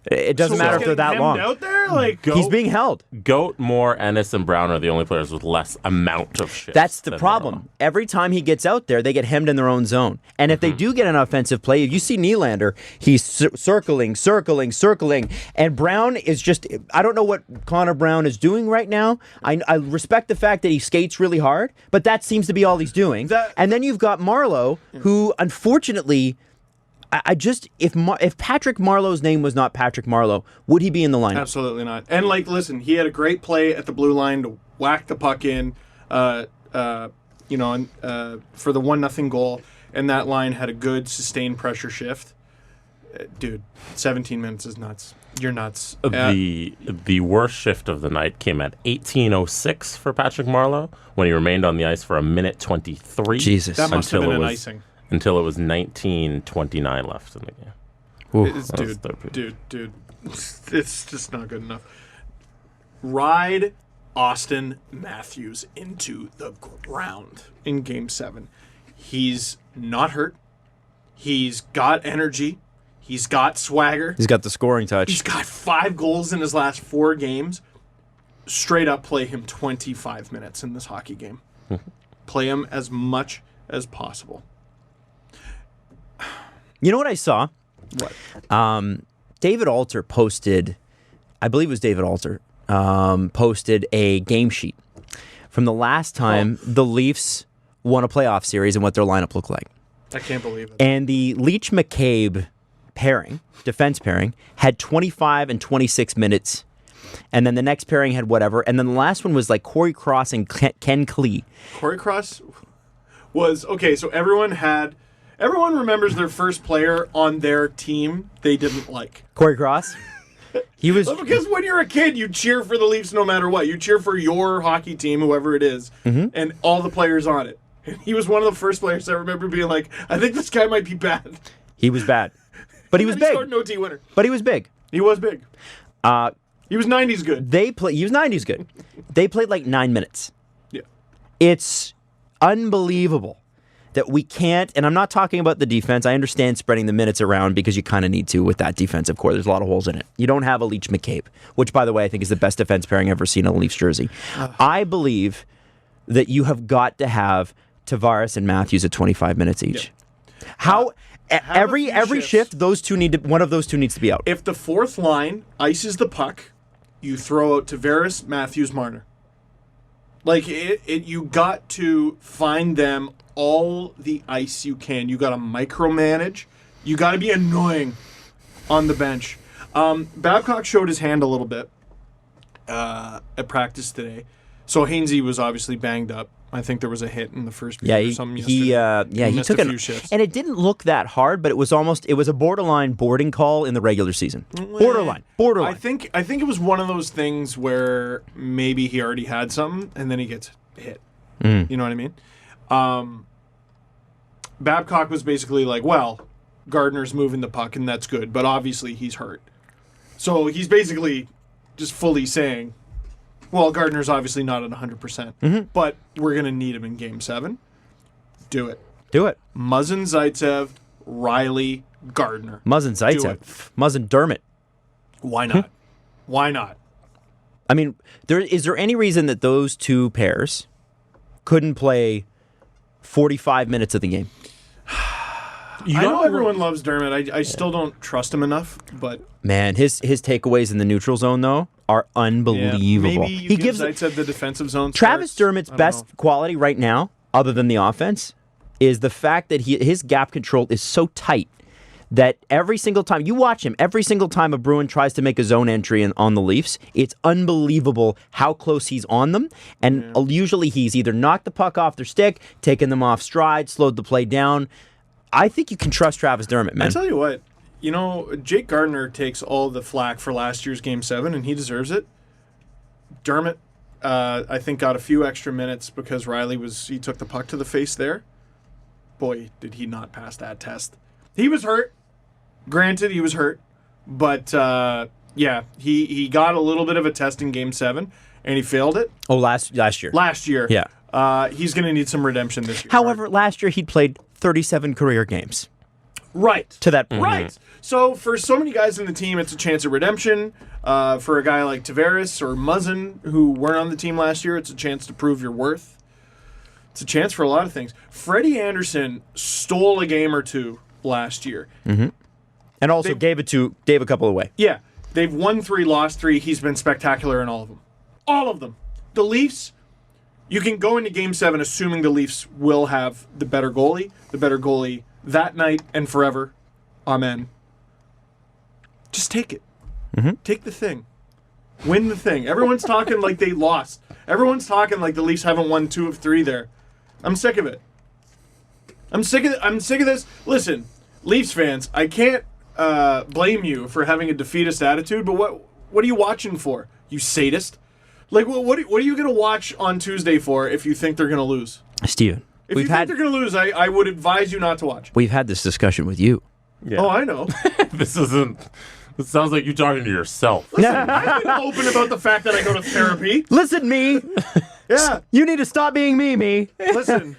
It doesn't matter if they're that long. Out there, like He's being held. Goat, Moore, Ennis, and Brown are the only players with less amount of shifts. That's the than problem. Marleau. Every time he gets out there, they get hemmed in their own zone. And if they do get an offensive play, if you see Nylander, he's circling, and Brown is just, I don't know what Connor Brown is doing right now. I respect the fact that he skates really hard, but that seems to be all he's doing. And then you've got Marleau, who unfortunately, if Patrick Marleau's name was not Patrick Marleau, would he be in the lineup? Absolutely not. And listen, he had a great play at the blue line to whack the puck in, for the 1-0 goal, and that line had a good sustained pressure shift. Dude, 17 minutes is nuts. You're nuts. The worst shift of the night came at 18:06 for Patrick Marleau when he remained on the ice for 1:23. Jesus, that must have been an icing. Until it was 19:29 left in the game. Dude, it's just not good enough. Ride Austin Matthews into the ground in Game 7. He's not hurt. He's got energy. He's got swagger. He's got the scoring touch. He's got 5 goals in his last 4 games. Straight up play him 25 minutes in this hockey game. Play him as much as possible. You know what I saw? What? David Alter posted, I believe it was David Alter, posted a game sheet from the last time the Leafs won a playoff series and what their lineup looked like. I can't believe it. And the Leach-McCabe pairing, defense pairing, had 25 and 26 minutes. And then the next pairing had whatever. And then the last one was like Corey Cross and Ken Klee. Corey Cross was, okay, so everyone remembers their first player on their team they didn't like. Corey Cross? He was because when you're a kid, you cheer for the Leafs no matter what. You cheer for your hockey team, whoever it is, and all the players on it. And he was one of the first players I remember being like, I think this guy might be bad. He was bad. But he was big. He scored an OT winner. But he was big. He was big. He was 90s good. He was 90s good. They played like 9 minutes. Yeah. It's unbelievable that we can't, and I'm not talking about the defense. I understand spreading the minutes around because you kind of need to with that defensive core. There's a lot of holes in it. You don't have a Leach-McCabe, which, by the way, I think is the best defense pairing I've ever seen in a Leafs jersey. I believe that you have got to have Tavares and Matthews at 25 minutes each. Yep. Every shift, one of those two needs to be out. If the fourth line ices the puck, you throw out Tavares, Matthews, Marner. Like, you got to find them all the ice you can. You got to micromanage. You got to be annoying on the bench. Babcock showed his hand a little bit at practice today. So Hainsey was obviously banged up. I think there was a hit in the first Yeah, period or something yesterday. he missed took a it, few shifts. and it didn't look that hard, but it was a borderline boarding call in the regular season. Borderline. I think it was one of those things where maybe he already had something and then he gets hit. You know what I mean? Babcock was basically like, well, Gardner's moving the puck and that's good, but obviously he's hurt. So he's basically just fully saying, well, Gardner's obviously not at 100%, but we're going to need him in Game 7. Do it. Do it. Muzzin, Zaitsev, Riley, Gardner. Muzzin, Zaitsev. Muzzin, Dermott. Why not? Why not? I mean, is there any reason that those two pairs couldn't play 45 minutes of the game? I know everyone loves Dermott. I still don't trust him enough, but Man, his takeaways in the neutral zone, though, are unbelievable. maybe you give Zaitsev the defensive zone. Travis starts. Dermott's I don't best know. quality right now, other than the offense, is the fact that his gap control is so tight that every single time you watch him, every single time a Bruin tries to make a zone entry on the Leafs, it's unbelievable how close he's on them. And usually he's either knocked the puck off their stick, taken them off stride, slowed the play down. I think you can trust Travis Dermott, man. I tell you what, Jake Gardner takes all the flack for last year's Game 7, and he deserves it. Dermott, I think, got a few extra minutes because he took the puck to the face there. Boy, did he not pass that test. He was hurt. Granted, he was hurt. But, he got a little bit of a test in Game 7, and he failed it. Oh, last year. Last year. Yeah. He's going to need some redemption this year. However, last year he'd played 37 career games. Right. To that point. Right. So for so many guys in the team, it's a chance of redemption. For a guy like Tavares or Muzzin, who weren't on the team last year, it's a chance to prove your worth. It's a chance for a lot of things. Freddie Anderson stole a game or two last year. And also gave a couple away. Yeah. They've won 3, lost 3. He's been spectacular in all of them. All of them. The Leafs, you can go into Game 7 assuming the Leafs will have the better goalie that night and forever. Amen. Just take it. Take the thing. Win the thing. Everyone's talking like they lost. Everyone's talking like the Leafs haven't won 2 of 3 there. I'm sick of it. I'm sick of this. Listen, Leafs fans, I can't blame you for having a defeatist attitude, but what are you watching for, you sadist? Like, what are you going to watch on Tuesday for if you think they're going to lose? Steven, If you think they're going to lose, I would advise you not to watch. We've had this discussion with you. Yeah. Oh, I know. This sounds like you talking to yourself. I've been open about the fact that I go to therapy. Listen, me. Yeah. You need to stop being me. Listen.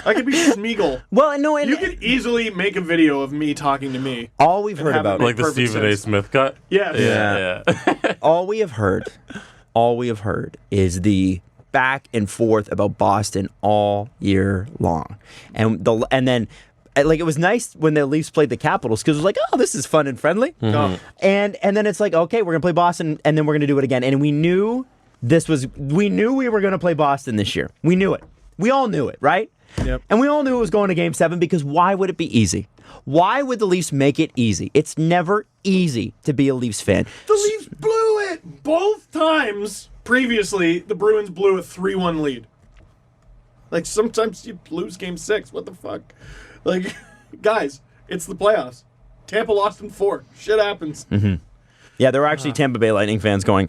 I could be Smeagol. Well, no, and You could easily make a video of me talking to me. all we've heard have it about, make Like the perfect Stephen A. sense. Smith cut? Yeah. Yeah. all we have heard is the back and forth about Boston all year long, and then. Like, it was nice when the Leafs played the Capitals because it was like, oh, this is fun and friendly. Oh. And then it's like, okay, we're gonna play Boston, and then we're gonna do it again. And we knew we were gonna play Boston this year. We knew it. We all knew it, right? Yep. And we all knew it was going to Game 7 because why would it be easy? Why would the Leafs make it easy? It's never easy to be a Leafs fan. The Leafs blew it both times. Previously, the Bruins blew a 3-1 lead. Like, sometimes you lose Game 6. What the fuck? Like, guys, it's the playoffs. Tampa lost in 4. Shit happens. Yeah, there were actually Tampa Bay Lightning fans going,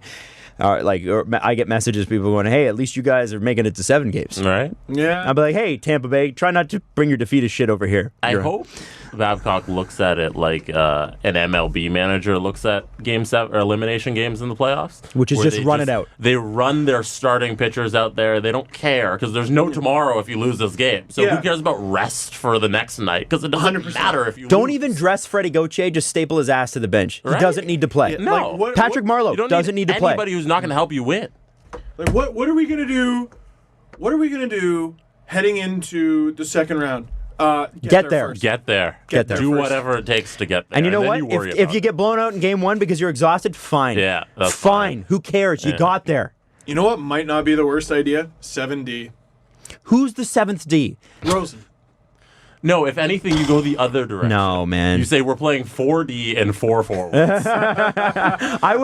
or I get messages, people going, hey, at least you guys are making it to 7 games. Right? Yeah. I'll be like, hey, Tampa Bay, try not to bring your defeatist shit over here. I hope Babcock looks at it like an MLB manager looks at Game 7 or elimination games in the playoffs, Which is where just run it out. They run their starting pitchers out there. They don't care because there's no tomorrow if you lose this game. So Yeah. who cares about rest for the next night? Because it doesn't 100%. matter if you Don't lose. even dress Freddie Gauthier, just staple his ass to the bench. He Right? doesn't need to play. Yeah, No. like, what- Patrick Marleau You don't doesn't need to play. anybody who's not going to help you win. Like, what are we going to do? What are we going to do heading into the second round? Get there. First. Get there. Get there Do first. whatever it takes to get there. And you know then what? You worry if about you it. get blown out in Game 1 because you're exhausted, fine. Yeah, that's fine. fine. Who cares? You got there. You know what might not be the worst idea? 7D. Who's the 7th D? Rosen. No, if anything, you go the other direction. No, man. You say we're playing 4D and 4 forwards. I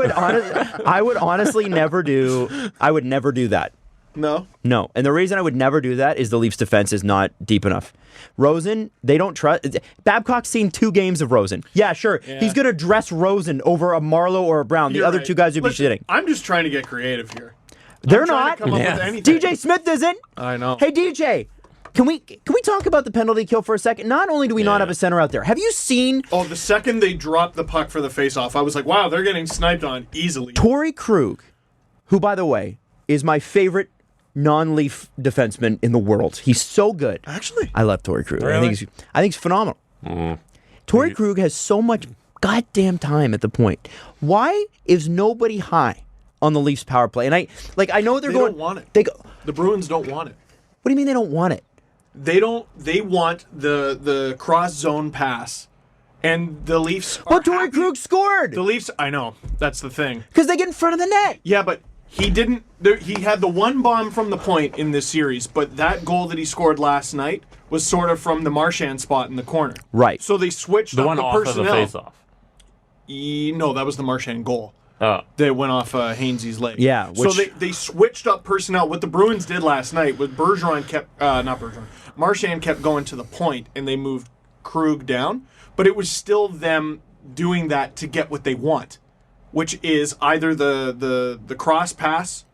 would honestly never do. I would never do that. No. No. And the reason I would never do that is the Leafs defense is not deep enough. Rosen, they don't trust. Babcock's seen 2 games of Rosen. Yeah, sure. Yeah. He's going to dress Rosen over a Marlowe or a Brown. The You're other right. 2 guys would be Listen, shitting. I'm just trying to get creative here. They're I'm trying not. to come up with anything. DJ Smith isn't. I know. Hey, DJ, can we talk about the penalty kill for a second? Not only do we not have a center out there, have you seen Oh, the second they dropped the puck for the face-off, I was like, wow, they're getting sniped on easily. Torrey Krug, who, by the way, is my favorite non-Leaf defenseman in the world. He's so good. Actually? I love Torrey Krug. I Really? think he's phenomenal. Torrey Krug has so much goddamn time at the point. Why is nobody high on the Leafs power play? And I know they're They going. don't want it. They go. The Bruins don't want it. What do you mean they don't want it? They want the cross zone pass. And the Leafs are Well, Torrey happy- Krug scored The Leafs, I know. That's the thing. because they get in front of the net. Yeah, but he didn't. He had the one bomb from the point in this series, but that goal that he scored last night was sort of from the Marchand spot in the corner. Right. So they switched The up one the off of the personnel. face-off. No, that was the Marchand goal. Oh. That went off Hainsey's leg. Yeah, So which- they switched up personnel. What the Bruins did last night was Marchand kept going to the point, and they moved Krug down. But it was still them doing that to get what they want, which is either the cross pass.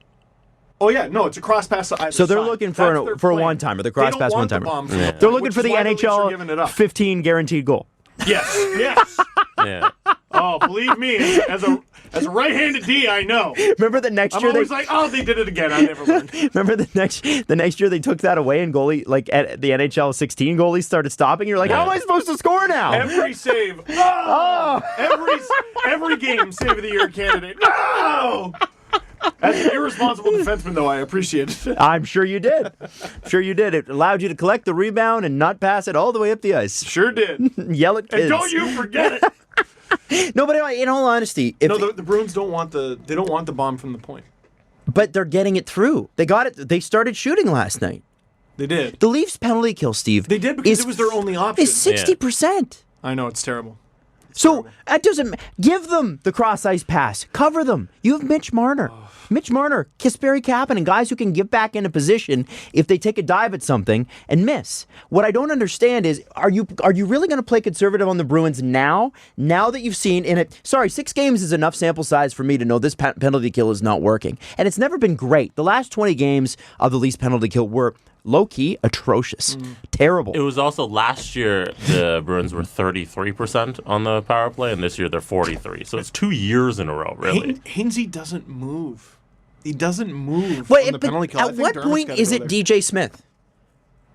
Oh yeah, no, it's a cross pass. To either So they're side. looking That's for their a plan. one-timer, the cross They don't pass want the one-timer. bomb from the point, They're looking which for is the why Leafs are giving it up. NHL 15 guaranteed goal. Yes, yes. Yeah. Oh, believe me, as a right-handed D, I know. Remember the next I'm year always like, oh, they did it again. I never learned. Remember the next year they took that away and goalie at the NHL 16 goalies started stopping. You're like, how am I supposed to score now? Every save. Oh! Every game, save of the year candidate. No! As an irresponsible defenseman, though, I appreciate it. I'm sure you did. It allowed you to collect the rebound and not pass it all the way up the ice. Sure did. Yell at kids. And don't you forget it. No, but in all honesty, if No, the Bruins don't want the bomb from the point. but they're getting it through. They got it. They started shooting last night. They did. The Leafs penalty kill, Steve. They did because it was their only option. Is 60%. I know, it's terrible. So that doesn't give them the cross ice pass. Cover them. You have Mitch Marner. Mitch Marner, Kasperi Kapanen, and guys who can get back into position if they take a dive at something and miss. What I don't understand is, are you really going to play conservative on the Bruins now? Now that you've seen in it, 6 games is enough sample size for me to know this penalty kill is not working, and it's never been great. The last 20 games of the Leafs penalty kill were low-key atrocious, terrible. It was also last year the Bruins were 33% on the power play, and this year they're 43%. So it's 2 years in a row, really. Hainsey doesn't move. He doesn't move Wait, on the but penalty kill. I at think what Dermott's point gotta is go it there. DJ Smith?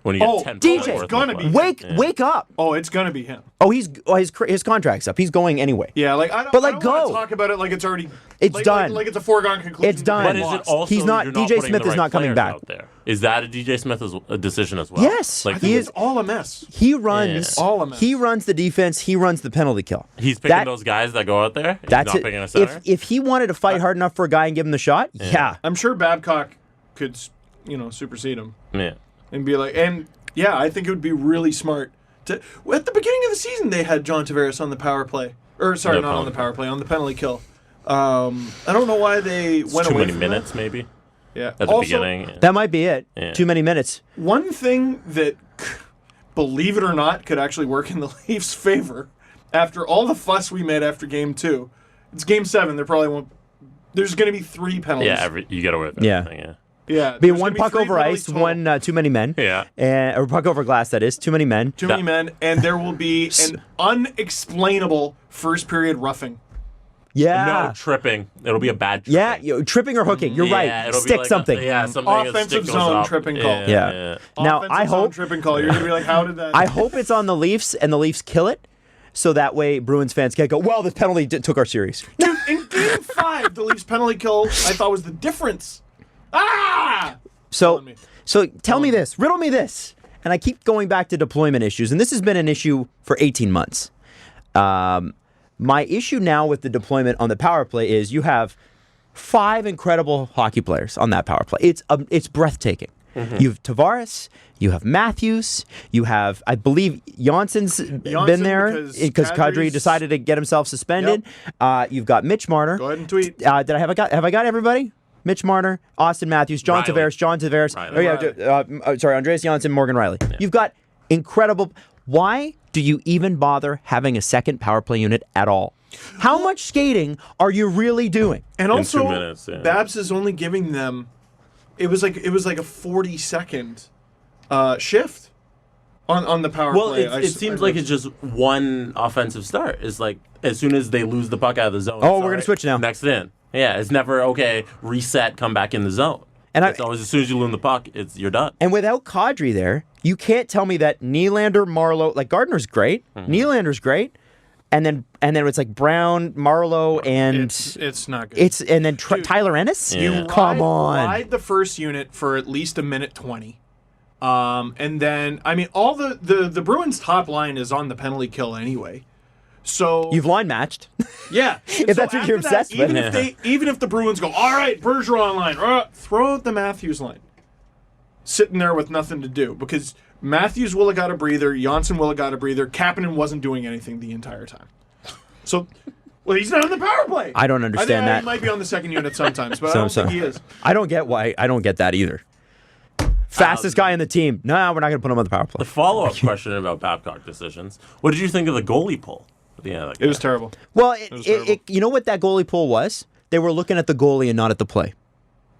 When you get Oh, 10 DJ, points worth it's gonna of be. play. Wake up! Oh, it's gonna be him. Oh, his contract's up. He's going anyway. Yeah, like I don't. But, I like, don't wanna go. talk about it like it's already. It's like, done. Like it's a foregone conclusion. It's done. But is it Lost. also He's not- you're DJ putting Smith the is not coming players back. out there? Is that a DJ Smith's decision as well? Yes. I Like think He it's is- all a mess. He runs. Yeah. All a mess. He runs the defense. He runs the penalty kill. he's picking That- those guys that go out there. He's That's not it. picking a center. If he wanted to fight hard enough for a guy and give him the shot, yeah. I'm sure Babcock could, supersede him Yeah. and be like, and yeah, I think it would be really smart to. At the beginning of the season, they had John Tavares on the power play, or sorry, No not on penalty. the power play, on the penalty kill. I don't know why they It's went too away many from minutes, maybe, That. Yeah. at the Also, beginning. Yeah. That might be it. Yeah. Too many minutes. One thing that, believe it or not, could actually work in the Leafs' favor, after all the fuss we made after Game 2, it's Game 7. There probably won't. There's going to be 3 penalties. Yeah, you get away with Yeah. everything. Yeah. Yeah. Be there's one gonna puck 3 over penalties ice, total. one too many men. Yeah. Or puck over glass, that is. Too many men. Too many men, and there will be an unexplainable first period roughing. Yeah. No tripping. It'll be a bad tripping. Yeah, tripping or hooking. You're Yeah, right. it'll be Stick like something. Yeah, something. a Offensive stick goes zone up. tripping call. Yeah. Now, Offensive I zone hope tripping call. You're going to be like, how did that? I hope it's on the Leafs and the Leafs kill it, so that way Bruins fans can't go, well, the penalty took our series. Dude, in Game 5, the Leafs penalty kill, I thought was the difference. Ah! So, me. tell me this, riddle me this, and I keep going back to deployment issues, and this has been an issue for 18 months. My issue now with the deployment on the power play is you have 5 incredible hockey players on that power play. It's breathtaking. You have Tavares, you have Matthews, you have, I believe, Jansson's been there because Kadri Kadri's- decided to get himself suspended. You've got Mitch Marner. Go ahead and tweet. Have I got everybody? Mitch Marner, Austin Matthews, John Riley. Tavares. Riley. Andreas Janssen, Morgan Riley. Yeah. You've got incredible. Why do you even bother having a second power play unit at all? How much skating are you really doing? And also, 2 minutes, yeah. Babs is only giving them. It was like a 40-second shift on the power play. Well, it seems like it's just one offensive start. It's like as soon as they lose the puck out of the zone. Oh, we're gonna switch now. Next in. Yeah, it's never okay. Reset, come back in the zone. And it's always as soon as you lose the puck, you're done. And without Kadri there, you can't tell me that Nylander, Marleau, like Gardner's great, Nylander's great, and then it's like Brown, Marleau, and it's not good. And then Tyler Ennis. Yeah. Come on, ride the first unit for at least a minute 20. And then all the Bruins top line is on the penalty kill anyway. So you've line matched. Yeah. If that's what you're obsessed with. Even if the Bruins go, all right, Bergeron line, throw out the Matthews line. Sitting there with nothing to do because Matthews will have got a breather, Janssen will have got a breather, Kapanen wasn't doing anything the entire time. So, he's not on the power play. I don't understand that. He might be on the second unit sometimes, but I don't think he is. I don't get why. I don't get that either. Fastest guy in the team. No, we're not going to put him on the power play. The follow-up question about Babcock decisions. What did you think of the goalie pull? Yeah, it was terrible. Well, you know what that goalie pull was? They were looking at the goalie and not at the play.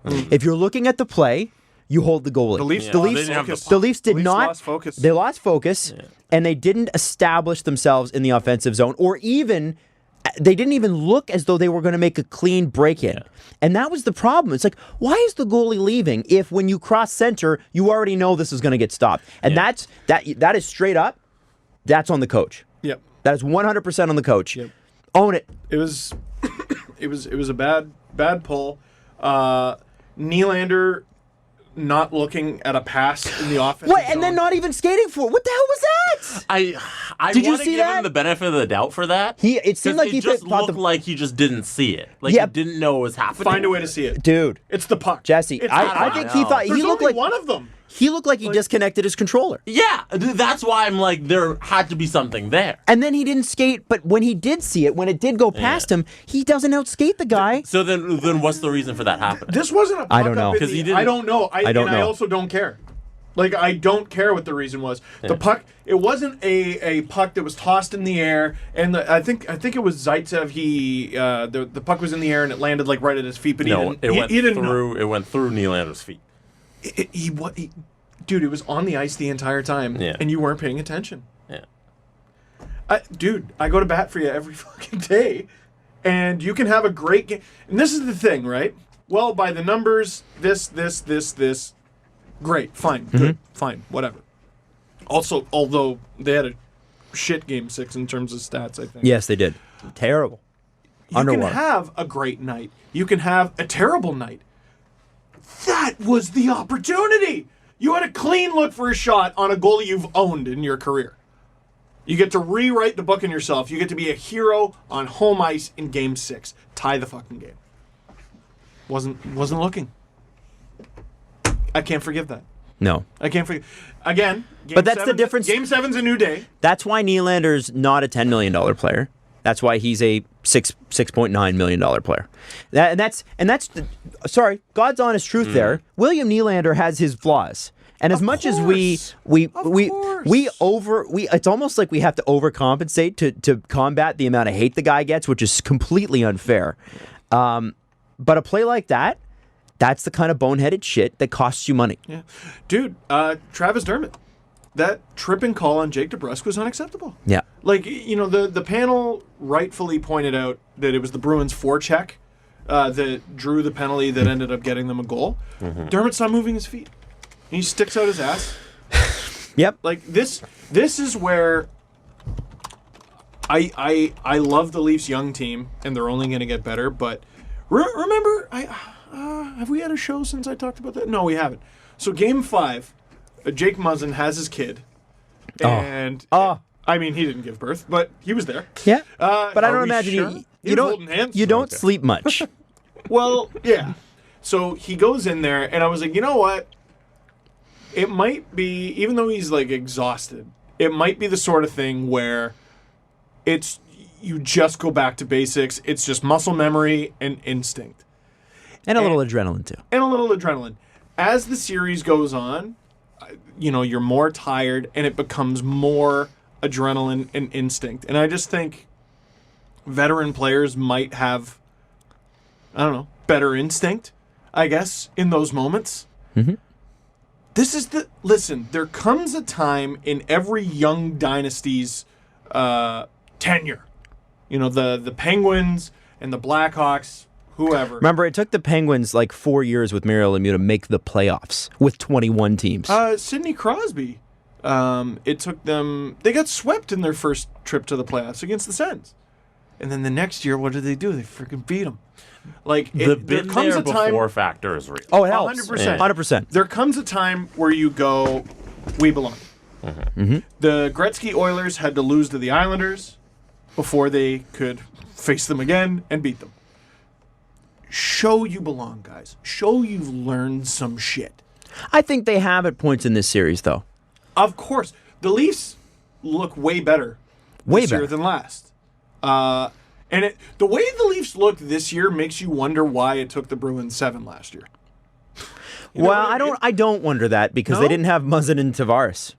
If you're looking at the play, you hold the goalie. The Leafs did not. Lost focus. They lost focus, and they didn't establish themselves in the offensive zone, or even they didn't even look as though they were going to make a clean break-in. Yeah. And that was the problem. It's like, why is the goalie leaving if when you cross center, you already know this is going to get stopped? And that is straight up. That's on the coach. Yep. That is 100% on the coach. Yep. Own it. It was a bad pull. Nylander not looking at a pass in the offense. What? And then not even skating for it. What the hell was that? I Did you want to see give that? him the benefit of the doubt for that. It seemed like he just looked like he just didn't see it. Like he didn't know it was happening. Find a way to see it, dude. It's the puck, Jesse. I think he thought There's he looked only like one of them. He looked like he disconnected his controller. Yeah, that's why I'm like, there had to be something there. And then he didn't skate, but when he did see it, when it did go past him, he doesn't outskate the guy. So then what's the reason for that happening? This wasn't a puck. I don't know. Because he didn't. I don't know. I don't know. I also don't care. Like, I don't care what the reason was. Yeah. The puck, it wasn't a puck that was tossed in the air, and I think it was Zaitsev. The puck was in the air and it landed like right at his feet, but he didn't know. It went through Nylander's feet. Dude, it was on the ice the entire time, and you weren't paying attention. Yeah. I go to bat for you every fucking day, and you can have a great game. And this is the thing, right? Well, by the numbers, this. Great, fine, good, fine, whatever. Also, although they had a shit game 6 in terms of stats, I think. Yes, they did. Terrible. You can have a great night. You can have a terrible night. That was the opportunity. You had a clean look for a shot on a goalie you've owned in your career. You get to rewrite the book in yourself. You get to be a hero on home ice in Game 6. Tie the fucking game. Wasn't looking. I can't forgive that. No. I can't forgive. Again, but that's the difference. Game 7's a new day. That's why Nylander's not a $10 million player. That's why he's a $6.9 million player. Sorry, God's honest truth there. William Nylander has his flaws. And as much as it's almost like we have to overcompensate to combat the amount of hate the guy gets, which is completely unfair. But a play like that, that's the kind of boneheaded shit that costs you money. Yeah. Dude, Travis Dermott, that tripping call on Jake DeBrusk was unacceptable. Yeah. Like, the panel rightfully pointed out that it was the Bruins' forecheck that drew the penalty that ended up getting them a goal. Dermott's not moving his feet. He sticks out his ass. Yep. Like, this is where I love the Leafs' young team, and they're only going to get better, but remember, have we had a show since I talked about that? No, we haven't. So Game 5, Jake Muzzin has his kid, and I mean, he didn't give birth, but he was there. Yeah, but I don't imagine you don't sleep much. Well, yeah. So he goes in there, and I was like, you know what? It might be, even though he's like exhausted, it might be the sort of thing where you just go back to basics. It's just muscle memory and instinct. And a little adrenaline, too. And a little adrenaline. As the series goes on, you're more tired and it becomes more adrenaline and instinct. And I just think veteran players might have, I don't know, better instinct, I guess, in those moments. Mm-hmm. Listen, there comes a time in every young dynasty's tenure. The Penguins and the Blackhawks, whoever. Remember, it took the Penguins like 4 years with Mario Lemieux to make the playoffs with 21 teams. Sidney Crosby. It took them... They got swept in their first trip to the playoffs against the Sens. And then the next year, what did they do? They freaking beat them. There comes a time before factor is real. Oh, it helps. 100%. 100%. There comes a time where you go, we belong. Mm-hmm. The Gretzky Oilers had to lose to the Islanders before they could face them again and beat them. Show you belong, guys. Show you've learned some shit. I think they have at points in this series, though. Of course. The Leafs look way better this year than last. And the way the Leafs look this year makes you wonder why it took the Bruins 7 last year. I don't wonder that because they didn't have Muzzin and Tavares.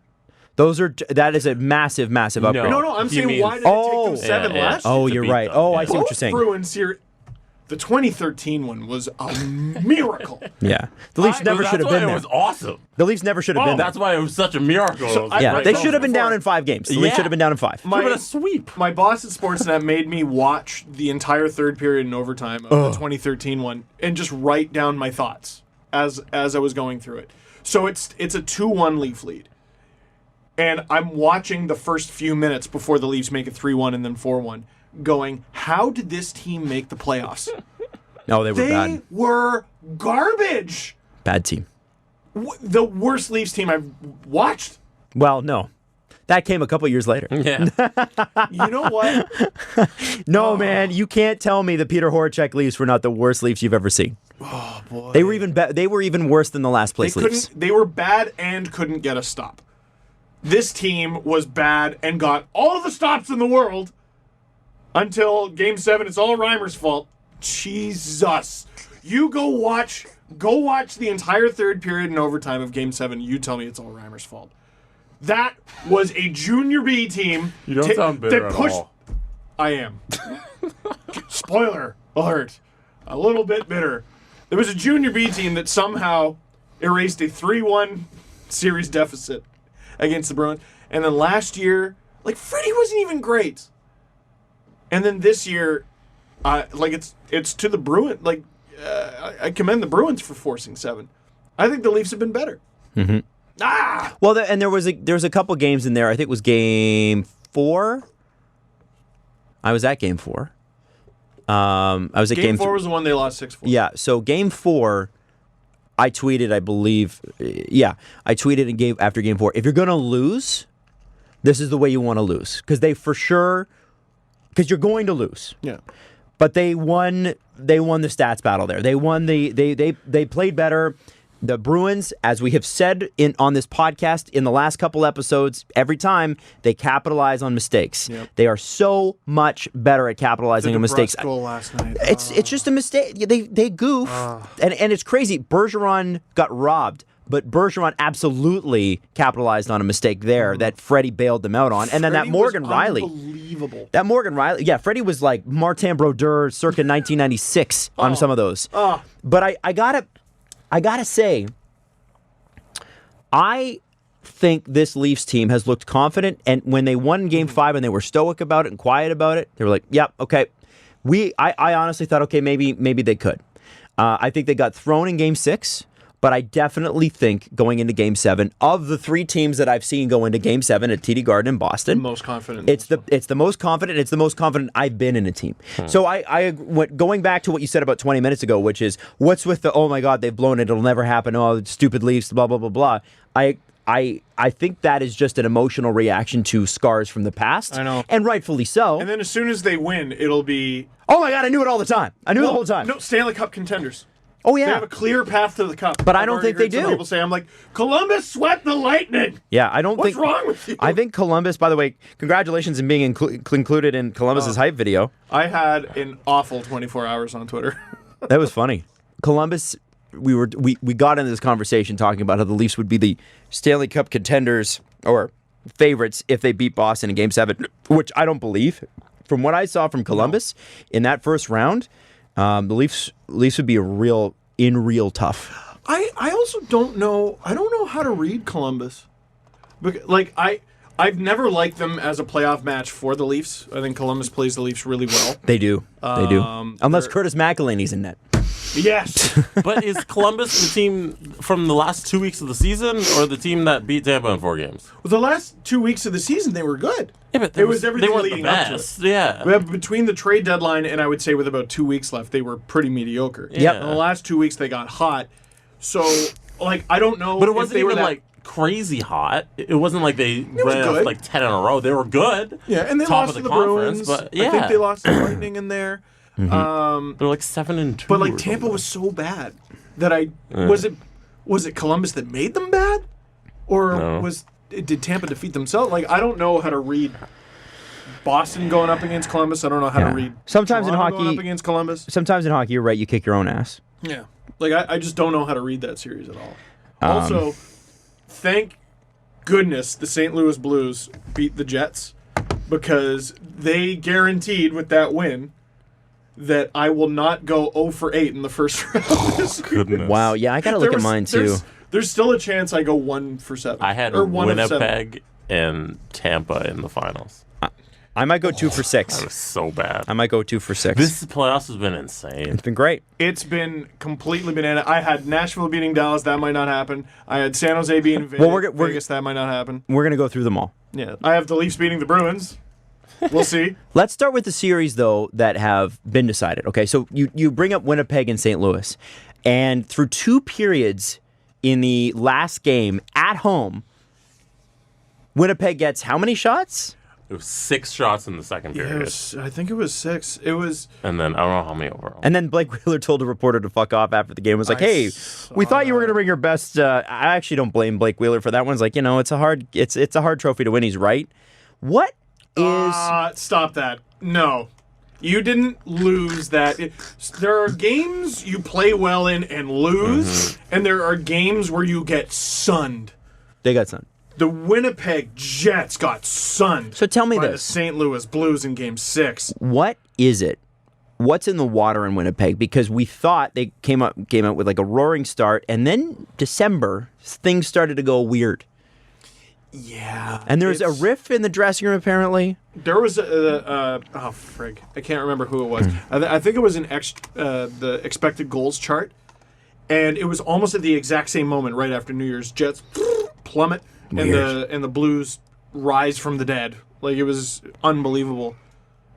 That is a massive, massive upgrade. No, I'm saying why did it take them 7 last year? Oh, you're right. I see what you're saying. Bruins here, the 2013 one was a miracle. Yeah. The Leafs never should have been there. It was awesome. The Leafs never should have been there. That's why it was such a miracle. They should have been down in 5 games. The Leafs should have been down in 5. Give it a sweep. My boss at Sportsnet made me watch the entire third period and overtime of the 2013 one and just write down my thoughts as I was going through it. So it's a 2-1 Leaf lead. And I'm watching the first few minutes before the Leafs make it 3-1 and then 4-1, going, how did this team make the playoffs? No, they were bad. They were garbage. Bad team. The worst Leafs team I've watched. Well, no. That came a couple years later. Yeah. You know what? No, man, you can't tell me the Peter Horacek Leafs were not the worst Leafs you've ever seen. Oh, boy. They were even worse than the last place Leafs. They were bad and couldn't get a stop. This team was bad and got all the stops in the world until Game 7. It's all Reimer's fault. Jesus. You go watch the entire third period and overtime of Game 7. You tell me it's all Reimer's fault. That was a Junior B team. You don't sound bitter at all. I am. Spoiler alert. A little bit bitter. There was a Junior B team that somehow erased a 3-1 series deficit against the Bruins. And then last year, Freddie wasn't even great. And then this year, it's to the Bruins. I commend the Bruins for forcing 7. I think the Leafs have been better. Mm-hmm. Well, and there was a couple games in there. I think it was Game 4. I was at Game 4. I was at Game 4 was the one they lost 6-4. Yeah. So Game 4. I tweeted, I believe, I tweeted and gave after Game 4, if you're going to lose, this is the way you want to lose. Because you're going to lose. Yeah. But they won the stats battle there. They won they played better. The Bruins, as we have said on this podcast in the last couple episodes, every time they capitalize on mistakes. Yep. They are so much better at capitalizing on mistakes. Goal last night. It's just a mistake. They goof, and it's crazy. Bergeron got robbed, but Bergeron absolutely capitalized on a mistake there that Freddie bailed them out on. And then that Morgan Riley. Unbelievable. That Morgan Riley. Yeah, Freddie was like Martin Brodeur circa 1996 on some of those. But I gotta say, I think this Leafs team has looked confident, and when they won Game 5 and they were stoic about it and quiet about it, they were like, "Yep, okay." I honestly thought, okay, maybe they could. I think they got thrown in Game 6, but I definitely think going into Game 7, of the 3 teams that I've seen go into Game 7 at TD Garden in Boston, most confident. It's the most confident. It's the most confident I've been in a team. So going back to what you said about 20 minutes ago, which is what's with the, oh my God, they've blown it, it'll never happen, oh stupid Leafs, blah blah blah blah. I think that is just an emotional reaction to scars from the past. I know. And rightfully so. And then as soon as they win, it'll be, oh my God, I knew it all the time. I knew the whole time. No, Stanley Cup contenders. Oh yeah. They have a clear path to the cup. But I don't think they do. Some people say, I'm like, Columbus swept the Lightning. Yeah, I don't What's think. wrong with you? I think Columbus, by the way, congratulations on being included in Columbus's hype video. I had an awful 24 hours on Twitter. That was funny. Columbus, we got into this conversation talking about how the Leafs would be the Stanley Cup contenders or favorites if they beat Boston in Game 7, which I don't believe. From what I saw from Columbus in that first round, the Leafs would be real tough. I also don't know. I don't know how to read Columbus. Like I've never liked them as a playoff match for the Leafs. I think Columbus plays the Leafs really well. They do. Unless Curtis McElhinney's in net. Yes. But is Columbus the team from the last 2 weeks of the season or the team that beat Tampa in 4 games? Well, the last 2 weeks of the season, they were good. Yeah, but it was everything they weren't leading the up to best. it. Yeah. Between the trade deadline and I would say with about 2 weeks left, they were pretty mediocre. Yep. In the last 2 weeks, they got hot. So, like, I don't know. But it if wasn't they were even that, like crazy hot. It wasn't like they was ran off good. like 10 in a row. They were good. Yeah, and they Top lost of to the the conference, Bruins. but yeah. I think they lost to the Lightning in there. They're like 7-2. But like or Tampa something. was so bad that was it Columbus that made them bad, or No. did Tampa defeat themselves? Like I don't know how to read Boston going up against Columbus. I don't know how to read. Sometimes in Toronto hockey, going up against Columbus. Sometimes in hockey, you're right. You kick your own ass. Yeah, like I just don't know how to read that series at all. Also, thank goodness the St. Louis Blues beat the Jets because they guaranteed with that win that I will not go 0 for 8 in the first round. Goodness. Wow. Yeah, I gotta look at mine too. There's still a chance I go 1 for 7. I had or 1 of 7. Winnipeg and Tampa in the finals. I might go 2 for 6. That was so bad. I might go 2 for 6. This playoffs has been insane. It's been great. It's been completely banana. I had Nashville beating Dallas. That might not happen. I had San Jose beating Vegas. That might not happen. We're gonna go through them all. Yeah. I have the Leafs beating the Bruins. We'll see. Let's start with the series, though, that have been decided. Okay, so you bring up Winnipeg and St. Louis. And through 2 periods in the last game at home, Winnipeg gets how many shots? It was 6 shots in the second period. I think it was 6. It was. And then I don't know how many overall. And then Blake Wheeler told a reporter to fuck off after the game. It was like, hey, we thought you were going to bring your best. I actually don't blame Blake Wheeler for that one. It's like, it's a hard trophy to win. He's right. What is... Stop that. No. You didn't lose that. There are games you play well in and lose, and there are games where you get sunned. They got sunned. The Winnipeg Jets got sunned. So tell me by the this. St. Louis Blues in Game 6. What is it? What's in the water in Winnipeg? Because we thought they came out with like a roaring start, and then December, things started to go weird. Yeah. And there's a riff in the dressing room, apparently. There was frig. I can't remember who it was. I think it was the expected goals chart, and it was almost at the exact same moment right after New Year's. Jets plummet, and the Blues rise from the dead. Like, it was unbelievable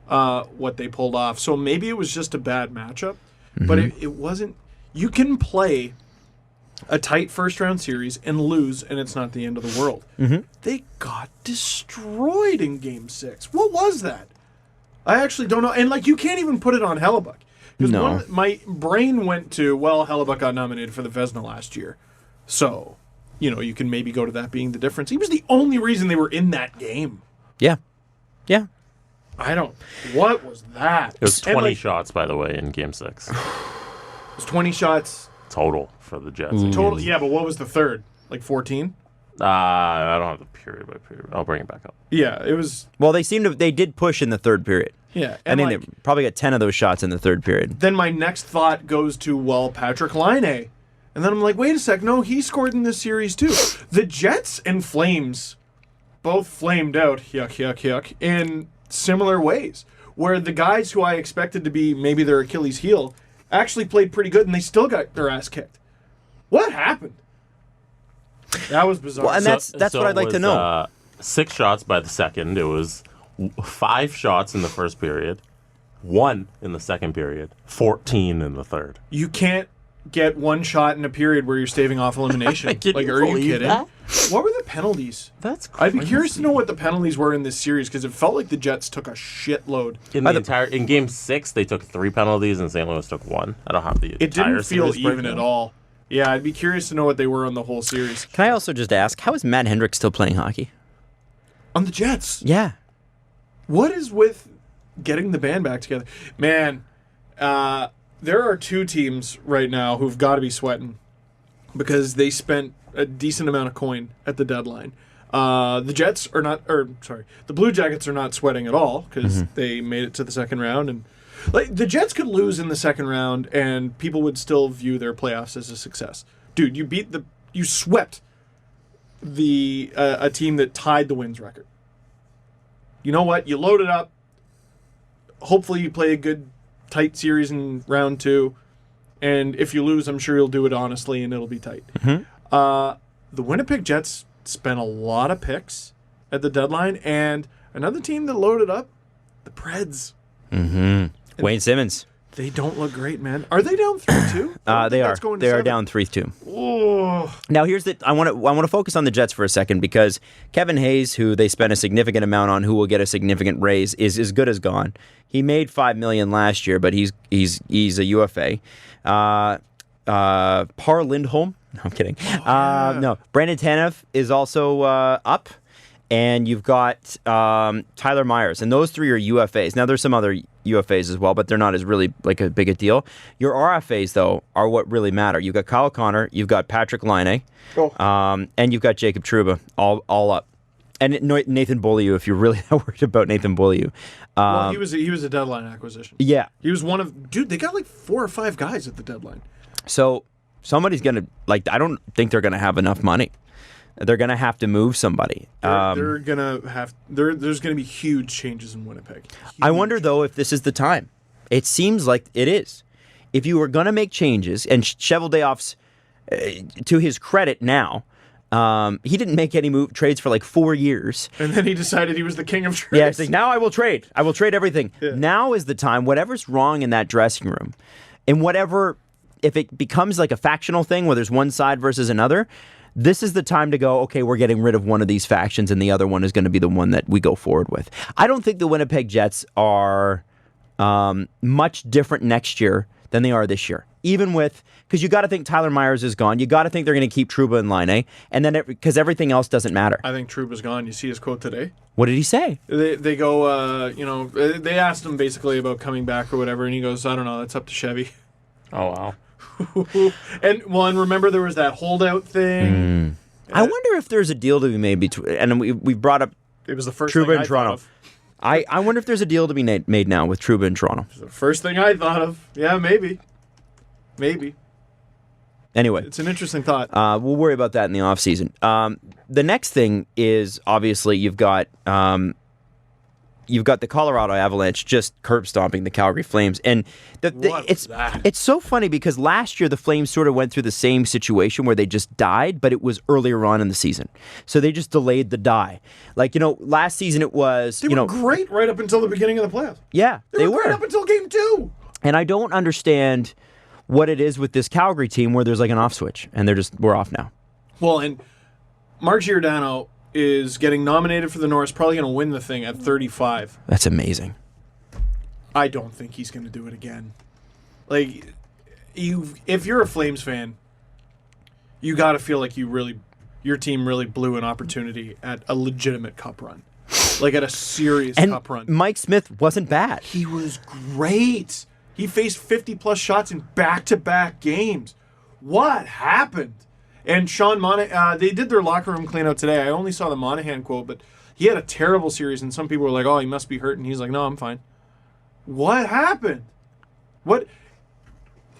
what they pulled off. So maybe it was just a bad matchup, but it wasn't. You can play a tight first-round series and lose, and it's not the end of the world. They got destroyed in Game 6. What was that? I actually don't know. And, like, you can't even put it on Hellebuck. Because my brain went to, well, Hellebuck got nominated for the Vezina last year. So, you can maybe go to that being the difference. He was the only reason they were in that game. Yeah. Yeah. What was that? It was 20 shots, by the way, in Game 6. It was 20 shots. Total for the Jets. Total, yeah, but what was the third? Like 14? I don't have the period by period. I'll bring it back up. Yeah, it was. Well, they did push in the third period. Yeah. I think they probably got 10 of those shots in the third period. Then my next thought goes to, well, Patrick Laine. And then I'm like, wait a sec. No, he scored in this series too. The Jets and Flames both flamed out, yuck, in similar ways. Where the guys who I expected to be maybe their Achilles heel actually played pretty good, and they still got their ass kicked. What happened? That was bizarre. Well, and that's what I'd like to know. 6 shots by the second. It was 5 shots in the first period, 1 in the second period, 14 in the third. You can't get 1 shot in a period where you're staving off elimination. Like, are you kidding? That? What were the penalties? That's crazy. I'd be curious to know what the penalties were in this series, because it felt like the Jets took a shitload. In Game 6, they took 3 penalties, and St. Louis took 1. I don't have the It entire didn't feel series even breakdown. at all. Yeah, I'd be curious to know what they were on the whole series. Can I also just ask, how is Matt Hendricks still playing hockey? On the Jets. Yeah. What is with getting the band back together? Man, There are two teams right now who've got to be sweating because they spent a decent amount of coin at the deadline. The Jets are not, the Blue Jackets are not sweating at all because they made it to the second round, and the Jets could lose in the second round and people would still view their playoffs as a success. Dude, you swept a team that tied the wins record. You know what? You load it up. Hopefully you play a good, tight series in round 2. And if you lose, I'm sure you'll do it honestly and it'll be tight. The Winnipeg Jets spent a lot of picks at the deadline. And another team that loaded up, the Preds. Wayne Simmons. They don't look great, man. Are they down 3-2? They are. They are down 3-2. Oh. Now here's I want to focus on the Jets for a second because Kevin Hayes, who they spent a significant amount on, who will get a significant raise, is as good as gone. He made $5 million last year, but he's a UFA. Par Lindholm. No, I'm kidding. No, Brandon Tanev is also up. And you've got Tyler Myers, and those 3 are UFAs. Now, there's some other UFAs as well, but they're not as really like a big a deal. Your RFAs, though, are what really matter. You've got Kyle Connor, you've got Patrick Laine, and you've got Jacob Trouba, all up. And Nathan Beaulieu, if you're really that worried about Nathan Beaulieu. Well, he was a deadline acquisition. Yeah. He was one of... Dude, they got like 4 or 5 guys at the deadline. So somebody's going to... I don't think they're going to have enough money. They're going to have to move somebody. They're going to have... There's going to be huge changes in Winnipeg. I wonder, though, if this is the time. It seems like it is. If you were going to make changes, and Cheveldayoff's, to his credit now, he didn't make any trades for like 4 years. And then he decided he was the king of trades. Yeah, it's like, now I will trade. I will trade everything. Yeah. Now is the time. Whatever's wrong in that dressing room, and whatever... If it becomes like a factional thing where there's one side versus another... This is the time to go, okay, we're getting rid of one of these factions and the other one is going to be the one that we go forward with. I don't think the Winnipeg Jets are much different next year than they are this year. Even with, because you got to think Tyler Myers is gone. You got to think they're going to keep Trouba and Laine, and then because everything else doesn't matter. I think Trouba's gone. You see his quote today? What did he say? They go, they asked him basically about coming back or whatever, and he goes, I don't know, that's up to Chevy. Oh, wow. And remember there was that holdout thing. I wonder if there's a deal to be made between, and we brought up It was the first Trouba thing in I Toronto. thought of. I wonder if there's a deal to be made now with Trouba in Toronto. It was the first thing I thought of. Yeah, maybe. Anyway, It's an interesting thought. we'll worry about that in the offseason. The next thing is obviously you've got the Colorado Avalanche just curb stomping the Calgary Flames, and it's so funny because last year the Flames sort of went through the same situation where they just died, but it was earlier on in the season, so they just delayed the die. Last season it was They were great right up until the beginning of the playoffs. Yeah, They were great up until game 2. and I don't understand what it is with this Calgary team where there's like an off switch and we're off now. Well, and Mark Giordano is getting nominated for the Norris, probably going to win the thing at 35. That's amazing. I don't think he's going to do it again. If you're a Flames fan, you got to feel like your team really blew an opportunity at a legitimate cup run. At a serious cup run. Mike Smith wasn't bad. He was great. He faced 50-plus shots in back-to-back games. What happened? And Sean Monahan, they did their locker room cleanout today. I only saw the Monahan quote, but he had a terrible series, and some people were like, oh, he must be hurt, and he's like, no, I'm fine. What happened?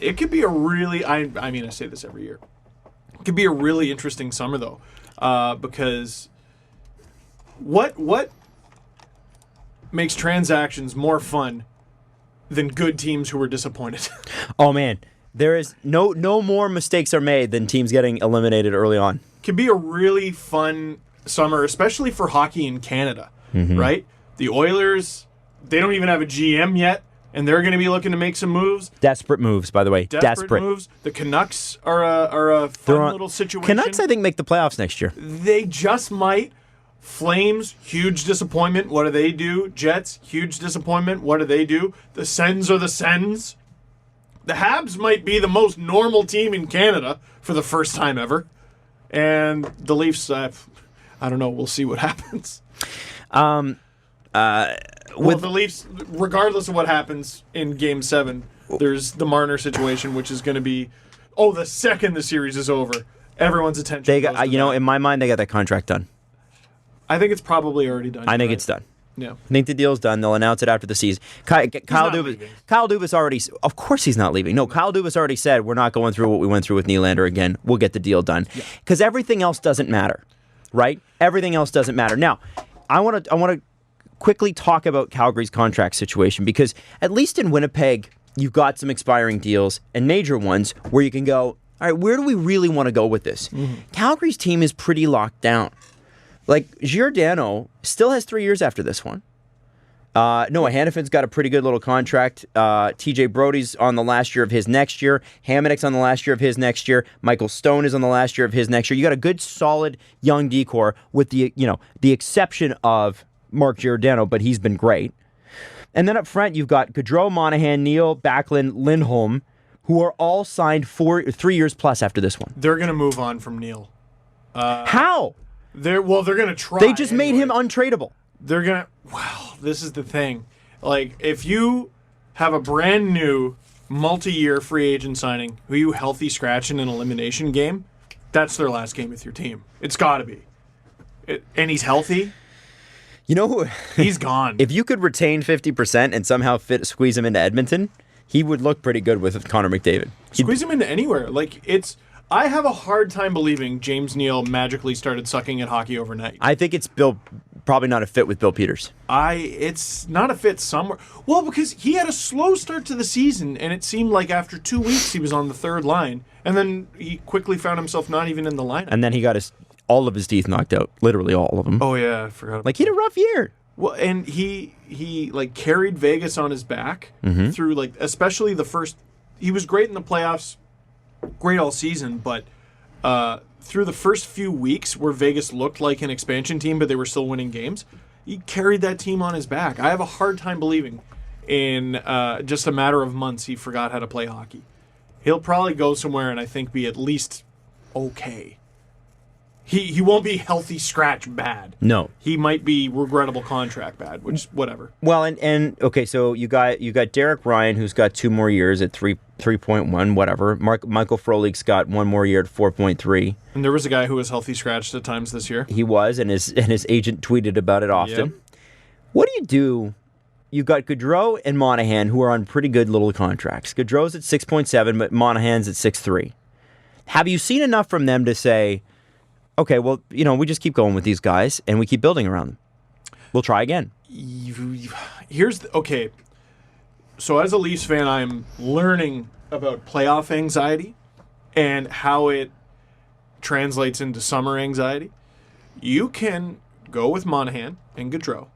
It could be a really, I say this every year. It could be a really interesting summer, though, because what makes transactions more fun than good teams who were disappointed? Oh, man. There is no more mistakes are made than teams getting eliminated early on. Can be a really fun summer, especially for hockey in Canada, right? The Oilers, they don't even have a GM yet, and they're going to be looking to make some moves. Desperate moves, by the way. Desperate moves. The Canucks are a fun little situation. Canucks, I think, make the playoffs next year. They just might. Flames, huge disappointment. What do they do? Jets, huge disappointment. What do they do? The Sens are the Sens. The Habs might be the most normal team in Canada for the first time ever. And the Leafs, I don't know. We'll see what happens. With the Leafs, regardless of what happens in Game 7, There's the Marner situation, which is going to be, the second the series is over, everyone's attention They goes got, to you know, that. in my mind, they got that contract done. I think it's probably already done. I think right? it's done. Yeah. I think the deal's done. They'll announce it after the season. Kyle not Dubas. leaving. Kyle Dubas already. Of course, he's not leaving. No, Kyle Dubas already said we're not going through what we went through with Nylander again. We'll get the deal done because everything else doesn't matter, right? Everything else doesn't matter. Now, I want to quickly talk about Calgary's contract situation because at least in Winnipeg, you've got some expiring deals and major ones where you can go. All right, where do we really want to go with this? Calgary's team is pretty locked down. Like, Giordano still has 3 years after this one. Noah Hannafin's got a pretty good little contract. TJ Brody's on the last year of his next year. Hamonick's on the last year of his next year. Michael Stone is on the last year of his next year. You got a good, solid young decor with the exception of Mark Giordano, but he's been great. And then up front, you've got Gaudreau, Monahan, Neal, Backlund, Lindholm, who are all signed 3 years plus after this one. They're going to move on from Neil. How? They're going to try. They just made anyway. him untradeable. They're going to... Wow, this is the thing. Like, if you have a brand new multi-year free agent signing who you healthy scratch in an elimination game, that's their last game with your team. It's got to be. And he's healthy. You know, He's gone. if you could retain 50% and somehow squeeze him into Edmonton, he would look pretty good with Connor McDavid. Squeeze him into anywhere. Like, I have a hard time believing James Neal magically started sucking at hockey overnight. I think it's probably not a fit with Bill Peters. It's not a fit somewhere. Well, because he had a slow start to the season, and it seemed like after 2 weeks he was on the third line, and then he quickly found himself not even in the lineup. And then he got all of his teeth knocked out, literally all of them. Oh yeah, I forgot. Like, he had a rough year. Well, and he like carried Vegas on his back through, like, especially the first. He was great in the playoffs, great all season, but through the first few weeks where Vegas looked like an expansion team, but they were still winning games, he carried that team on his back. I have a hard time believing in just a matter of months he forgot how to play hockey. He'll probably go somewhere and I think be at least okay. He won't be healthy scratch bad. No. He might be regrettable contract bad, which whatever. Well, and okay, so you got Derek Ryan, who's got 2 more years at 3.1, whatever. Michael Frolik's got 1 more year at 4.3. And there was a guy who was healthy scratched at times this year. He was, and his agent tweeted about it often. Yep. What do you do? You got Gaudreau and Monahan, who are on pretty good little contracts. Gaudreau's at 6.7, but Monahan's at 6.3. Have you seen enough from them to say, okay, well, we just keep going with these guys and we keep building around them. We'll try again. Okay. So as a Leafs fan, I'm learning about playoff anxiety and how it translates into summer anxiety. You can go with Monahan and Gaudreau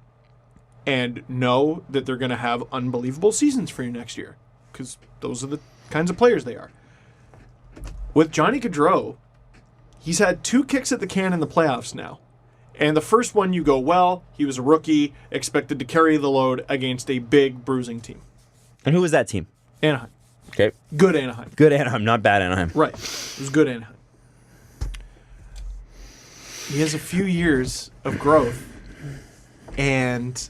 and know that they're going to have unbelievable seasons for you next year because those are the kinds of players they are. With Johnny Gaudreau, he's had 2 kicks at the can in the playoffs now. And the first one you go, well, he was a rookie, expected to carry the load against a big bruising team. And who was that team? Anaheim. Okay. Good Anaheim. Good Anaheim, not bad Anaheim. Right. It was good Anaheim. He has a few years of growth and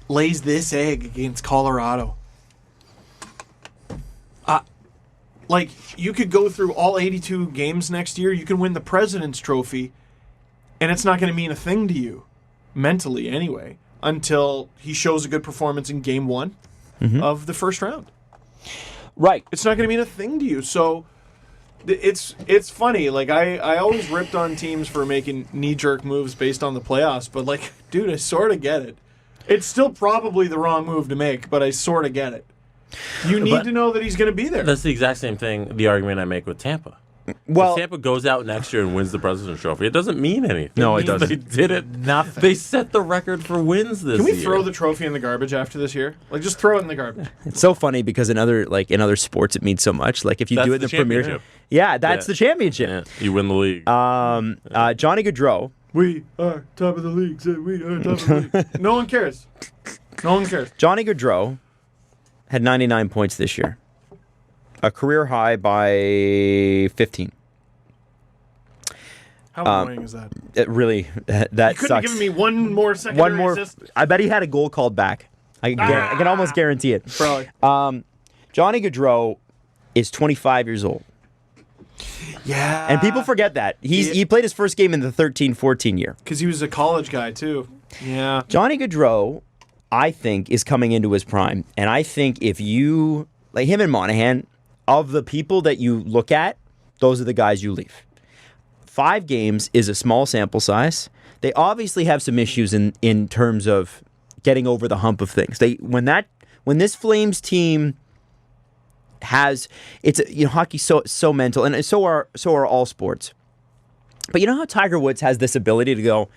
lays this egg against Colorado. Like, you could go through all 82 games next year. You can win the President's Trophy, and it's not going to mean a thing to you, mentally anyway, until he shows a good performance in Game 1 of the first round. Right. It's not going to mean a thing to you. So it's funny. Like, I always ripped on teams for making knee-jerk moves based on the playoffs, but, like, dude, I sort of get it. It's still probably the wrong move to make, but I sort of get it. You need to know that he's going to be there. That's the exact same thing, the argument I make with Tampa. Well, If Tampa goes out next year and wins the President's Trophy, it doesn't mean anything. No, it means doesn't. They did it. Nothing. They set the record for wins this Can year. we throw the trophy in the garbage after this year? Like, just throw it in the garbage. it's so funny because in other sports it means so much. Like if you That's do it in the the Premier, championship. yeah, that's Yeah. the championship. Yeah, you win the league. Johnny Gaudreau. We are top of the league. Say we are top of the league. No one cares. No one cares. Johnny Gaudreau had 99 points this year. A career high by 15. How annoying is that? It really that You couldn't sucks. have given me one more secondary One more. assist? I bet he had a goal called back. I can almost guarantee it. Probably. Johnny Gaudreau is 25 years old. Yeah. And people forget that. He played his first game in the 13-14 year. Because he was a college guy, too. Yeah. Johnny Gaudreau, I think, is coming into his prime. And I think if you, like him and Monahan, of the people that you look at, those are the guys you leave. 5 games is a small sample size. They obviously have some issues in terms of getting over the hump of things. When this Flames team has, hockey's so mental, and so are all sports. But you know how Tiger Woods has this ability to go,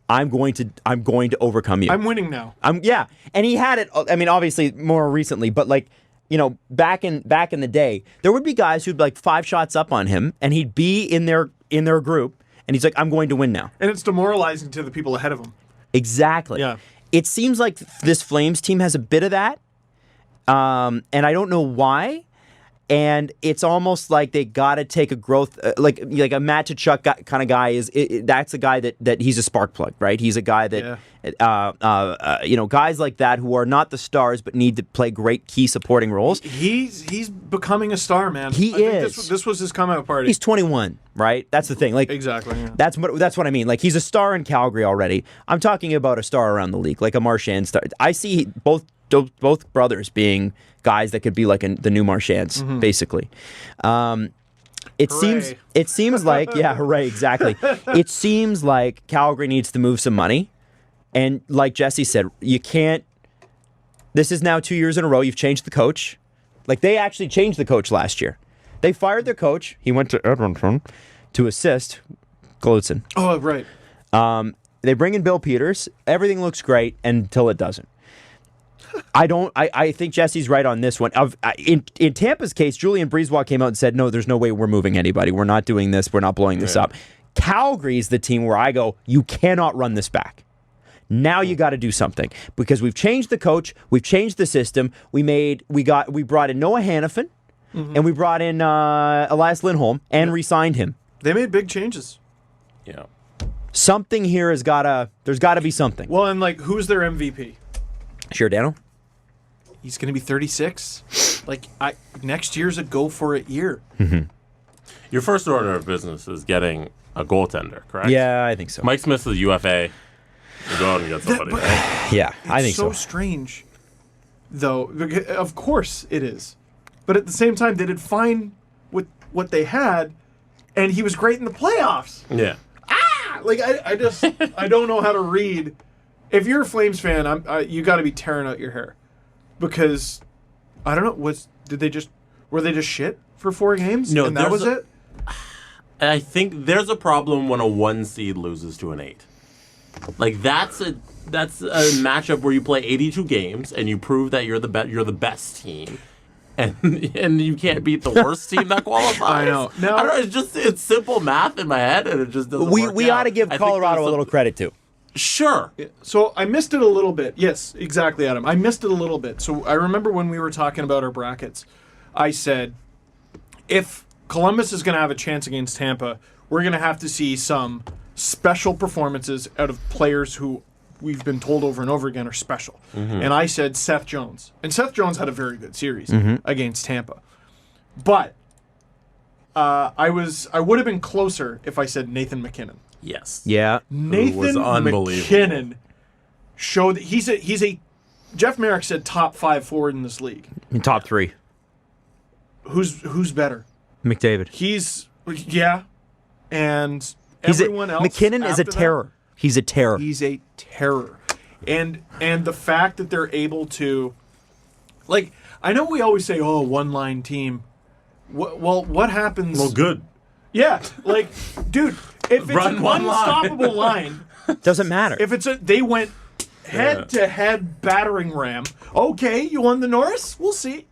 I'm going to overcome you. I'm winning now. Yeah, and he had it. I mean, obviously more recently, but back in the day, there would be guys who'd be like 5 shots up on him, and he'd be in their group, and he's like, I'm going to win now. And it's demoralizing to the people ahead of him. Exactly. Yeah. It seems like this Flames team has a bit of that, and I don't know why. And it's almost like they got to take a growth, like a Matt Tkachuk kind of guy that's a guy that he's a spark plug, right? He's a guy that, guys like that who are not the stars but need to play great key supporting roles. He's becoming a star, man. He is. Think this was his come out party. He's 21, right? That's the thing. Like exactly. Yeah. That's what I mean. Like he's a star in Calgary already. I'm talking about a star around the league, like a Marchand star. I see both brothers being guys that could be like the new Marchands, basically. It seems like hooray, exactly. It seems like Calgary needs to move some money, and like Jesse said, you can't. This is now 2 years in a row. You've changed the coach. Like they actually changed the coach last year. They fired their coach. He went to Edmonton to assist Glutzen. Oh, right. They bring in Bill Peters. Everything looks great until it doesn't. I think Jesse's right on this one. In Tampa's case, Julien Brisebois came out and said, no, there's no way we're moving anybody. We're not doing this. We're not blowing this up. Calgary's the team where I go, you cannot run this back. Now you got to do something because we've changed the coach. We've changed the system. We brought in Noah Hannafin and we brought in Elias Lindholm and re-signed him. They made big changes. Yeah. Something here there's got to be something. Well, and like, who's their MVP? Giordano? He's going to be 36. Next year's a go for it year. Mm-hmm. Your first order of business is getting a goaltender, correct? Yeah, I think so. Mike Smith's the UFA. You go out and get somebody. Right? Yeah, I think so. It's so strange, though. Of course it is. But at the same time, they did fine with what they had, and he was great in the playoffs. Yeah. I don't know how to read. If you're a Flames fan, you got to be tearing out your hair, because I don't know. Were they just shit for 4 games? No, and that was it. I think there's a problem when a 1 seed loses to an 8. Like that's a matchup where you play 82 games and you prove that you're the best team, and you can't beat the worst team that qualifies. I know. No, I don't know. It's simple math in my head, and it just doesn't. We ought to give Colorado a little credit too. Sure. So I missed it a little bit. Yes, exactly, Adam. I missed it a little bit. So I remember when we were talking about our brackets, I said, if Columbus is going to have a chance against Tampa, we're going to have to see some special performances out of players who we've been told over and over again are special. Mm-hmm. And I said Seth Jones. And Seth Jones had a very good series against Tampa. But I would have been closer if I said Nathan MacKinnon. Yes. Yeah. Nathan MacKinnon showed that he's a Jeff Merrick said top 5 forward in this league. In top 3. Who's better? McDavid. And everyone else. MacKinnon is a terror. He's a terror. He's a terror. And the fact that they're able to, like, I know we always say, oh, one-line team. Well, what happens? Well, good. Yeah, like, dude, if it's Run an one unstoppable line, doesn't matter. if they went head-to-head battering ram. Okay, you won the Norris? We'll see.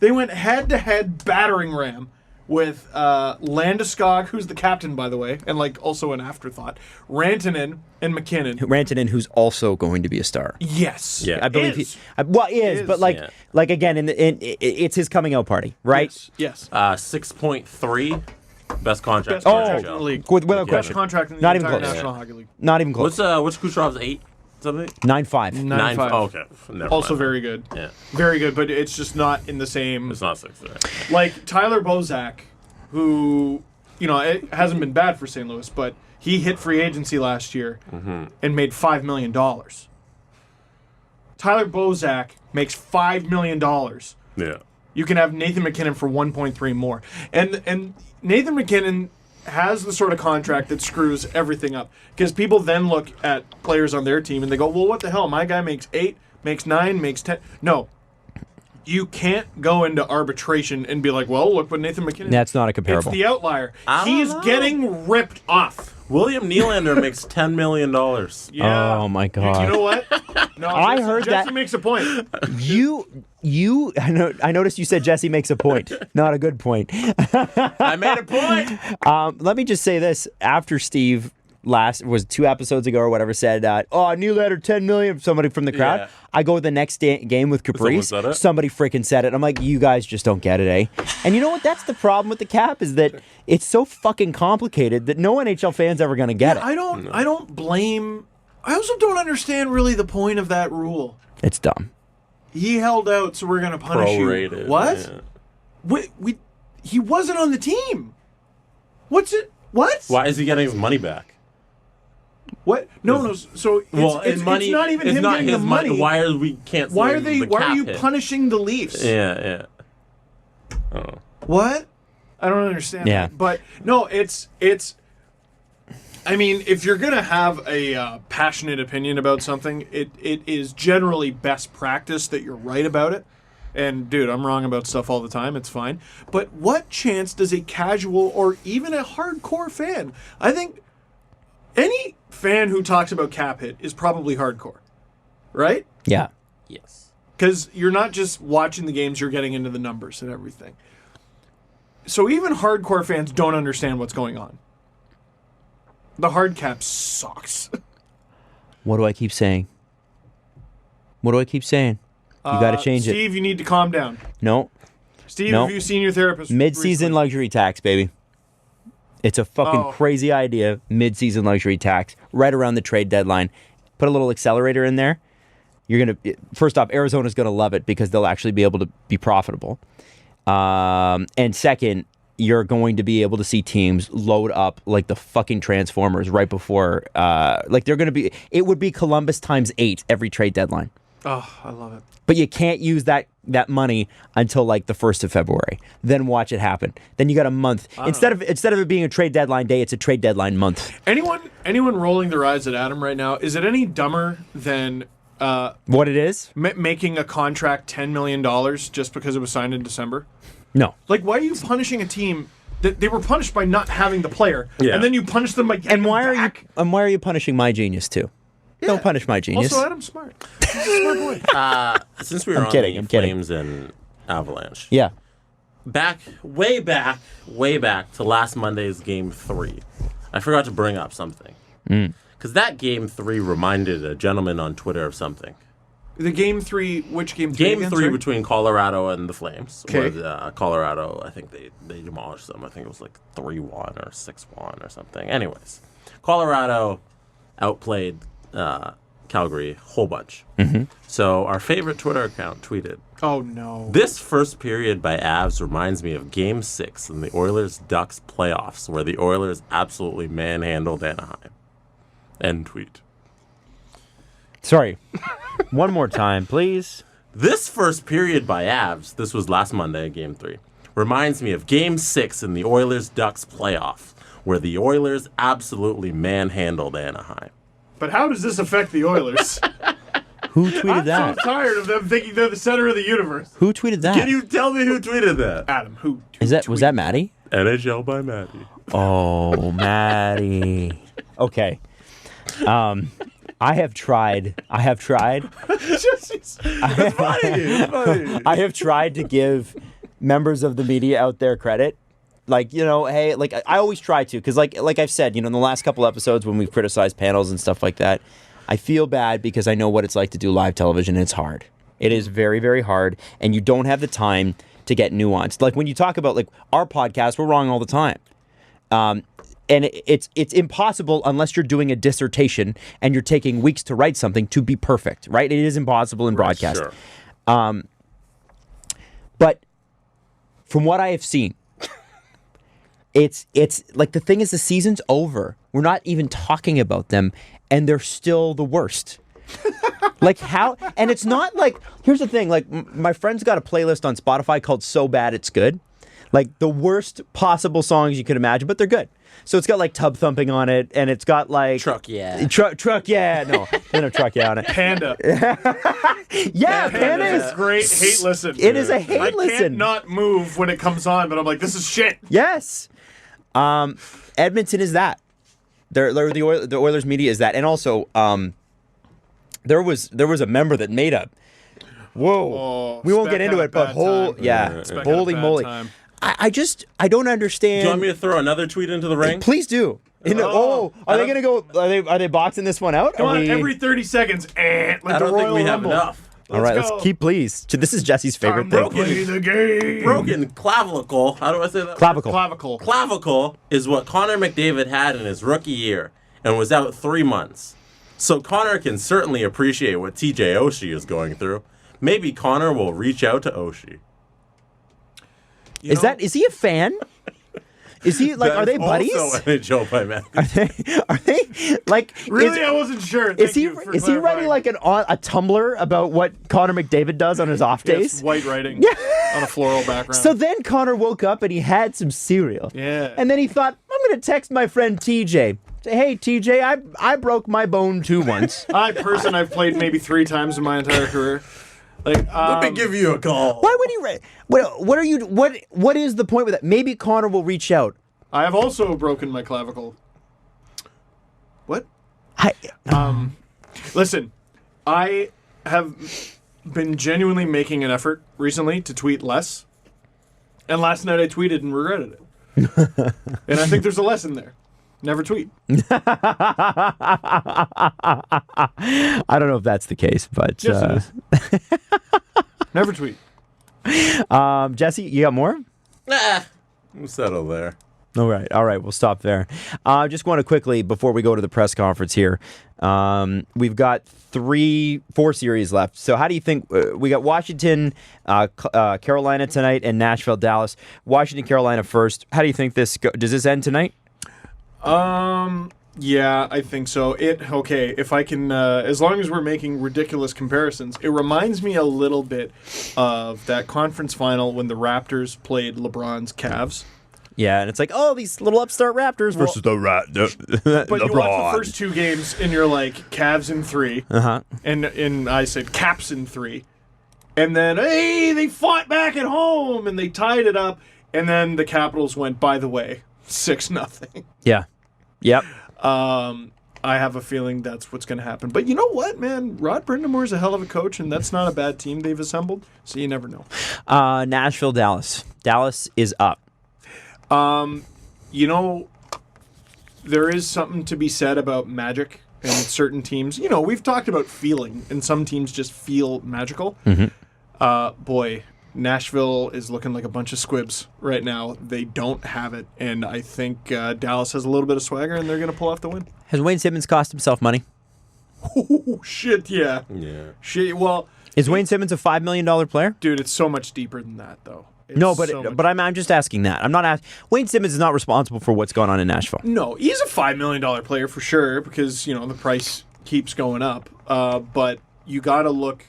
They went head-to-head battering ram with Landeskog, who's the captain, by the way, and like also an afterthought, Rantanen and MacKinnon. Rantanen, who's also going to be a star. Yes. Yeah. I believe Is. but like again, it's his coming out party, right? Yes. 6.3 best contract. Best contract in the league. Without Best question. contract in the Not even entire close. National Hockey League. Not even close. What's Kucherov's 8? something? 9.5. 9.5. Oh, okay. Never Also mind. very good. Yeah. Very good, but it's just not in the same. It's not 6 there. Like Tyler Bozak, who, it hasn't been bad for St. Louis, but he hit free agency last year and made $5 million. Tyler Bozak makes $5 million. Yeah. You can have Nathan MacKinnon for 1.3 more. And Nathan MacKinnon has the sort of contract that screws everything up. Because people then look at players on their team and they go, well, what the hell? My guy makes 8, makes 9, makes 10. No. You can't go into arbitration and be like, well, look what Nathan MacKinnon. That's not a comparable. It's the outlier. I don't He's know. getting ripped off. William Nylander makes $10 million. Yeah. Oh, my God. You know what? No, I heard Jesse that- makes a point. I noticed you said Jesse makes a point. Not a good point. I made a point. Let me just say this. After Steve was 2 episodes ago or whatever said, Nylander 10 million, somebody from the crowd. Yeah. I go to the next game with Someone Caprice. said it? Somebody freaking said it. I'm like, you guys just don't get it, eh? And you know what? That's the problem with the cap is that it's so fucking complicated that no NHL fan's ever going to get it. I don't blame. I also don't understand really the point of that rule. It's dumb. He held out, so we're going to punish Prorated. you. What? Yeah. He wasn't on the team. What's it? What? Why is he getting his money back? What? No. So it's not even it's him not getting his the money. Why are we canceling? Why are they? The Why are cap you hit? punishing the Leafs? Yeah. Oh. What? I don't understand. Yeah. That. But no, it's. I mean, if you're gonna have a passionate opinion about something, it is generally best practice that you're right about it. And dude, I'm wrong about stuff all the time. It's fine. But what chance does a casual or even a hardcore fan? I think any fan who talks about cap hit is probably hardcore, right? Yeah. Yes. Because you're not just watching the games, you're getting into the numbers and everything. So even hardcore fans don't understand what's going on. The hard cap sucks. What do I keep saying? What do I keep saying? You got to change it. Steve, you need to calm down. No. Steve, No. have you seen your therapist? Mid-season recently? luxury tax, baby. It's a fucking crazy idea. Mid-season luxury tax, right around the trade deadline. Put a little accelerator in there. You're gonna. First off, Arizona's gonna love it because they'll actually be able to be profitable. And second, you're going to be able to see teams load up like the fucking Transformers right before. Like they're gonna be. It would be Columbus times 8 every trade deadline. Oh, I love it. But you can't use that money until like the 1st of February. Then watch it happen. Then you got a month. Instead of it being a trade deadline day, it's a trade deadline month. Anyone rolling their eyes at Adam right now, is it any dumber than What it is? making a contract $10 million just because it was signed in December? No. Like, why are you punishing a team that they were punished by not having the player, Yeah. and then you punish them by getting And why them are you back? why are you punishing my genius too? Don't punish my genius. Also, Adam's smart. He's a smart boy. Since we were on kidding, the I'm kidding. Flames and Avalanche, Yeah. way back to last Monday's Game 3, I forgot to bring up something. Because that Game 3 reminded a gentleman on Twitter of something. The Game 3, which Game 3 Game again, 3 sorry? between Colorado and the Flames. 'Kay. Where, Colorado, I think they demolished them. I think it was like 3-1 or 6-1 or something. Anyways, Colorado outplayed Calgary a whole bunch. So our favorite Twitter account tweeted, Oh, no. "This first period by Avs reminds me of Game 6 in the Oilers-Ducks playoffs, where the Oilers absolutely manhandled Anaheim." End tweet. Sorry. One more time, please. This first period by Avs, this was last Monday, Game 3, reminds me of Game 6 in the Oilers-Ducks playoff, where the Oilers absolutely manhandled Anaheim. But how does this affect the Oilers? Who tweeted I'm that? so tired of them thinking they're the center of the universe. Who tweeted that? Can you tell me who tweeted that? Adam, who Was that Maddie? NHL by Maddie. Oh, Maddie. Okay. I have tried. It's funny. I have tried to give members of the media out there credit. Like, hey, like I always try to, because like I've said, in the last couple episodes when we've criticized panels and stuff like that, I feel bad because I know what it's like to do live television. And it's hard. It is very, very hard, and you don't have the time to get nuanced. Like when you talk about like our podcast, we're wrong all the time. And it's impossible unless you're doing a dissertation and you're taking weeks to write something to be perfect, right? It is impossible in broadcast. Sure. But from what I have seen, it's like the thing is the season's over. We're not even talking about them, and they're still the worst. Like how? And it's not like, here's the thing. Like my friend's got a playlist on Spotify called "So Bad It's Good," like the worst possible songs you could imagine, but they're good. So it's got like Tub Thumping on it, and it's got like Truck Yeah. Truck Yeah. No, there's no Truck Yeah on it. Panda. Yeah, Panda is is a great hate listen. It is a hate I listen. can't not move when it comes on, but I'm like, this is shit. Yes. Edmonton is that. The Oilers media is that, and also there was a member that made up. Whoa, Oh, we won't Spec get into had a it, but bad whole time. yeah, Spec had a holy bad moly! time. I don't understand. Do you want me to throw another tweet into the ring? Please do. Are they gonna go? Are they boxing this one out? Come Are on, we- every 30 seconds, like I the don't think Royal we have Rumble. enough. All right, go. let's keep please. This is Jesse's favorite I'm thing. play the game. Broken clavicle. How do I say that? Clavicle. Clavicle. Clavicle is what Connor McDavid had in his rookie year and was out 3 months. So Connor can certainly appreciate what TJ Oshie is going through. Maybe Connor will reach out to Oshie. Is he a fan? Is he like? Are they buddies? Also NHL by man. Are they like? Really, I wasn't sure. Is Thank he you for is he writing clarifying. like a Tumblr about what Connor McDavid does on his off days? Yes, white writing on a floral background. So then Connor woke up and he had some cereal. Yeah. And then he thought, I'm going to text my friend TJ. Say, hey, TJ, I broke my bone too once. I've played maybe 3 times in my entire career. Like, Let me give you a call. Why would he write? What is the point with that? Maybe Connor will reach out. I have also broken my clavicle. What? Listen, I have been genuinely making an effort recently to tweet less. And last night I tweeted and regretted it. And I think there's a lesson there. Never tweet. I don't know if that's the case, but Yes, it is. Never tweet. Jesse, you got more? Mm-hmm. I'm settled there. All right, we'll stop there. Just want to quickly, before we go to the press conference here, we've got 4 series left. So how do you think, we got Washington, Carolina tonight, and Nashville, Dallas. Washington, Carolina first. How do you think does this end tonight? Yeah, I think so. Okay, if I can, as long as we're making ridiculous comparisons, it reminds me a little bit of that conference final when the Raptors played LeBron's Cavs. Yeah, and it's like, oh, these little upstart Raptors versus the But you watch the first 2 games and you're like, Cavs in 3. Uh-huh. And I said Caps in 3. And then, hey, they fought back at home and they tied it up. And then the Capitals went, by the way, 6-0. Yeah. Yep. I have a feeling that's what's going to happen. But you know what, man? Rod Brind'Amour is a hell of a coach, and that's not a bad team they've assembled. So you never know. Nashville, Dallas. Dallas is up. You know, there is something to be said about magic and certain teams. You know, we've talked about feeling, and some teams just feel magical. Mm-hmm. Boy, Nashville is looking like a bunch of squibs right now. They don't have it, and I think Dallas has a little bit of swagger, and they're going to pull off the win. Has Wayne Simmons cost himself money? Oh, shit, yeah. Yeah. Shit, well, Is Wayne Simmons a $5 million player? dude, it's so much deeper than that, though. It's No, so much- but I'm just asking that. I'm not asking. Wayne Simmons is not responsible for what's going on in Nashville. No, he's a $5 million player for sure because, you know, the price keeps going up. But you got to look...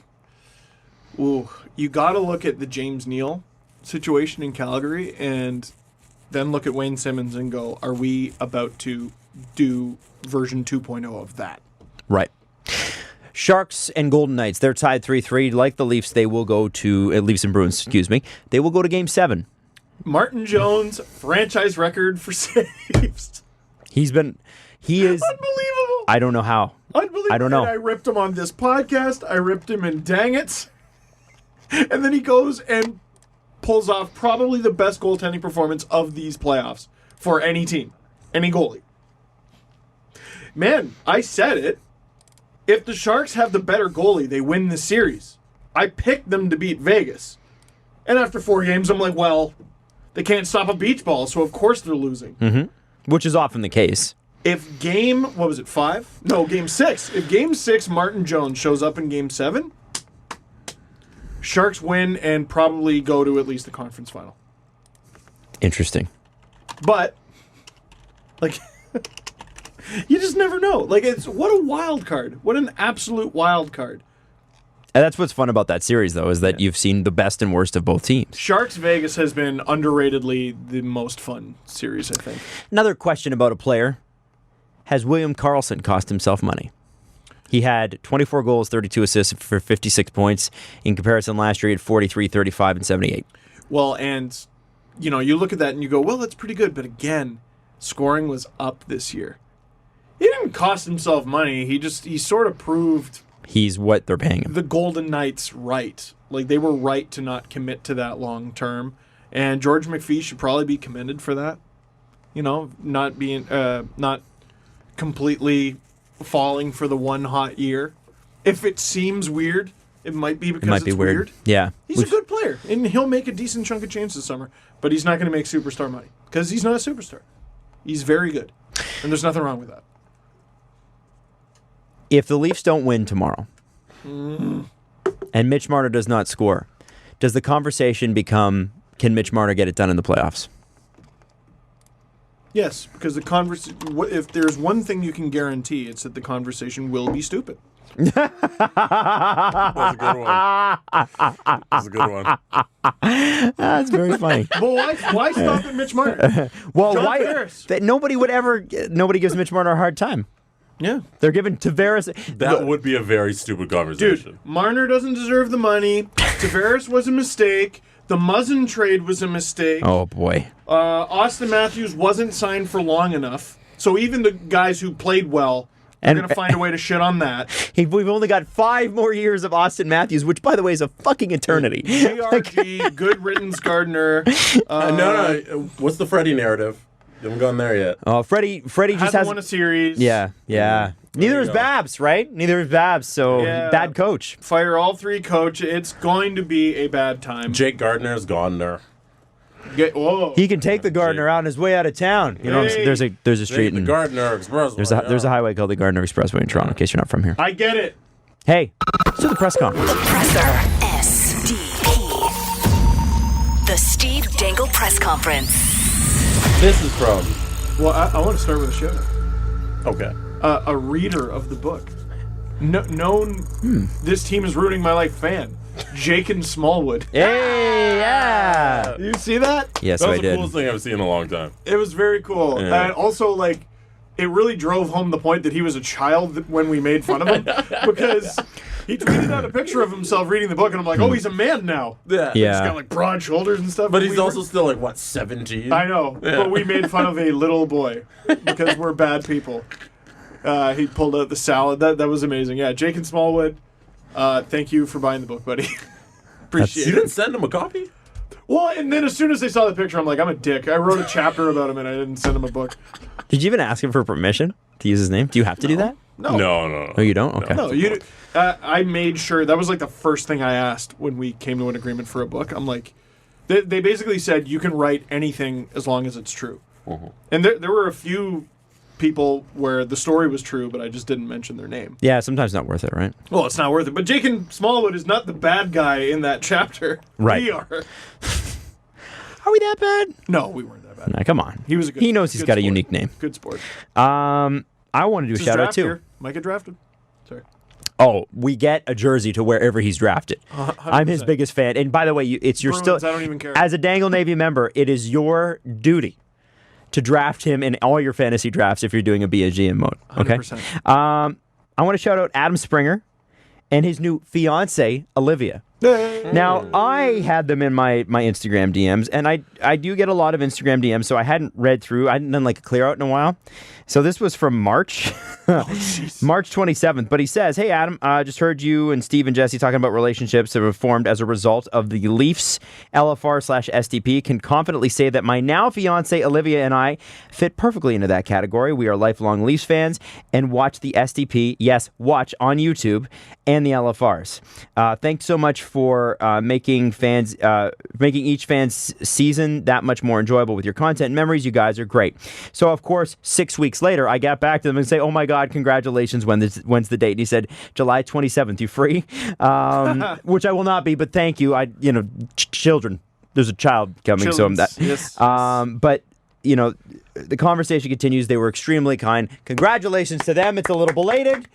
you got to look at the James Neal situation in Calgary and then look at Wayne Simmons and go, are we about to do version 2.0 of that? Right. Sharks and Golden Knights, they're tied 3-3. Like the Leafs, they will go to... Leafs and Bruins, excuse me. They will go to Game 7. Martin Jones, franchise record for saves. He is... Unbelievable. I don't know how. Unbelievable. I don't know. And I ripped him on this podcast. I ripped him in Dang It. And then he goes and pulls off probably the best goaltending performance of these playoffs for any team, any goalie. Man, I said it. If the Sharks have the better goalie, they win the series. I picked them to beat Vegas. And after 4 games, I'm like, well, they can't stop a beach ball, so of course they're losing. Mm-hmm. Which is often the case. If game 5? No, game 6. If game 6, Martin Jones shows up in game 7, Sharks win and probably go to at least the conference final. Interesting. But, like, you just never know. Like, what a wild card. What an absolute wild card. And that's what's fun about that series, though, is that you've seen the best and worst of both teams. Sharks Vegas has been underratedly the most fun series, I think. Another question about a player. Has William Karlsson cost himself money? He had 24 goals, 32 assists for 56 points. In comparison, last year he had 43, 35, and 78. Well, and, you look at that and you go, well, that's pretty good. But again, scoring was up this year. He didn't cost himself money. He sort of proved... He's what they're paying him. The Golden Knights right. Like, they were right to not commit to that long term. And George McPhee should probably be commended for that. Not being... not completely falling for the one hot year. If it seems weird, it might be because it's weird. Yeah. He's a good player, and he'll make a decent chunk of change this summer, but he's not going to make superstar money because he's not a superstar. He's very good, and there's nothing wrong with that. If the Leafs don't win tomorrow, and Mitch Marner does not score, does the conversation become, can Mitch Marner get it done in the playoffs? Yes, because if there's one thing you can guarantee, it's that the conversation will be stupid. That's a good one. That's a good one. That's very funny. Well, why stop at Mitch Marner? Well, John why? Tavares. That nobody gives Mitch Marner a hard time. Yeah. They're giving Tavares... That would be a very stupid conversation. Dude, Marner doesn't deserve the money. Tavares was a mistake. The Muzzin trade was a mistake. Oh, boy. Austin Matthews wasn't signed for long enough. So even the guys who played well are going to find a way to shit on that. We've only got 5 more years of Austin Matthews, which, by the way, is a fucking eternity. GRG, good riddance, Gardner. No. What's the Freddie narrative? You haven't gone there yet. Oh, Freddie just hasn't won a series. Yeah. Neither is Babs, right? Neither is Babs, so bad coach. Fire all 3 coach. It's going to be a bad time. Jake Gardner's gone there. Whoa. He can take the Gardner out on his way out of town. There's a street the in Gardner Expressway. There's a highway called the Gardner Expressway in Toronto, in case you're not from here. I get it. Hey, let's do the press conference. The Presser. SDP. The Steve Dangle Press Conference. This is from... Well, I want to start with a shout out. Okay. A reader of the book. Known, this team is ruining my life fan. Jake and Smallwood. Hey, yeah. You see that? Yes, That I was the did. coolest thing I've seen in a long time. It was very cool. Yeah. And also, like, it really drove home the point that he was a child when we made fun of him. Because he tweeted out a picture of himself reading the book, and I'm like, oh, he's a man now. Yeah. He's got, like, broad shoulders and stuff. But and he's also still, like, what, 17? I know. Yeah. But we made fun of a little boy because we're bad people. He pulled out the salad. That was amazing. Yeah, Jake and Smallwood, thank you for buying the book, buddy. Appreciate You it. didn't send him a copy? Well, and then as soon as they saw the picture, I'm like, I'm a dick. I wrote a chapter about him, and I didn't send him a book. Did you even ask him for permission to use his name? Do you have to do that? No. No. Oh, you don't? Okay. No, you. I made sure that was like the first thing I asked when we came to an agreement for a book. I'm like, they basically said you can write anything as long as it's true. And there were a few people where the story was true, but I just didn't mention their name. Yeah, sometimes not worth it, right? Well, it's not worth it. But Jake and Smallwood is not the bad guy in that chapter. Right. We are. Are we that bad? No, we weren't that bad. Nah, come on. He was a good. He knows he's good got a sport. unique name. Good sport. I want to do a This is shout out draft too. year. Might get drafted. Sorry. Oh, we get a jersey to wherever he's drafted. 100%. I'm his biggest fan. And by the way, it's your Bruins, still I don't even care. as a Dangle Navy member, it is your duty to draft him in all your fantasy drafts if you're doing a BSGM mode. Okay. 100%. I want to shout out Adam Springer and his new fiance Olivia. Now, I had them in my Instagram DMs, and I do get a lot of Instagram DMs, so I hadn't read through. I hadn't done like a clear out in a while. So this was from March, March 27th. But he says, hey, Adam, just heard you and Steve and Jesse talking about relationships that were formed as a result of the Leafs LFR/SDP. Can confidently say that my now fiance Olivia and I fit perfectly into that category. We are lifelong Leafs fans and watch the SDP, yes, watch on YouTube, and the LFRs. Thanks so much for making each fan's season that much more enjoyable with your content and memories. You guys are great. So, of course, 6 weeks later, I got back to them and say, oh, my God, congratulations. When's the date? And he said, July 27th. You free? Which I will not be, but thank you. Children. There's a child coming, Yes. But, the conversation continues. They were extremely kind. Congratulations to them. It's a little belated.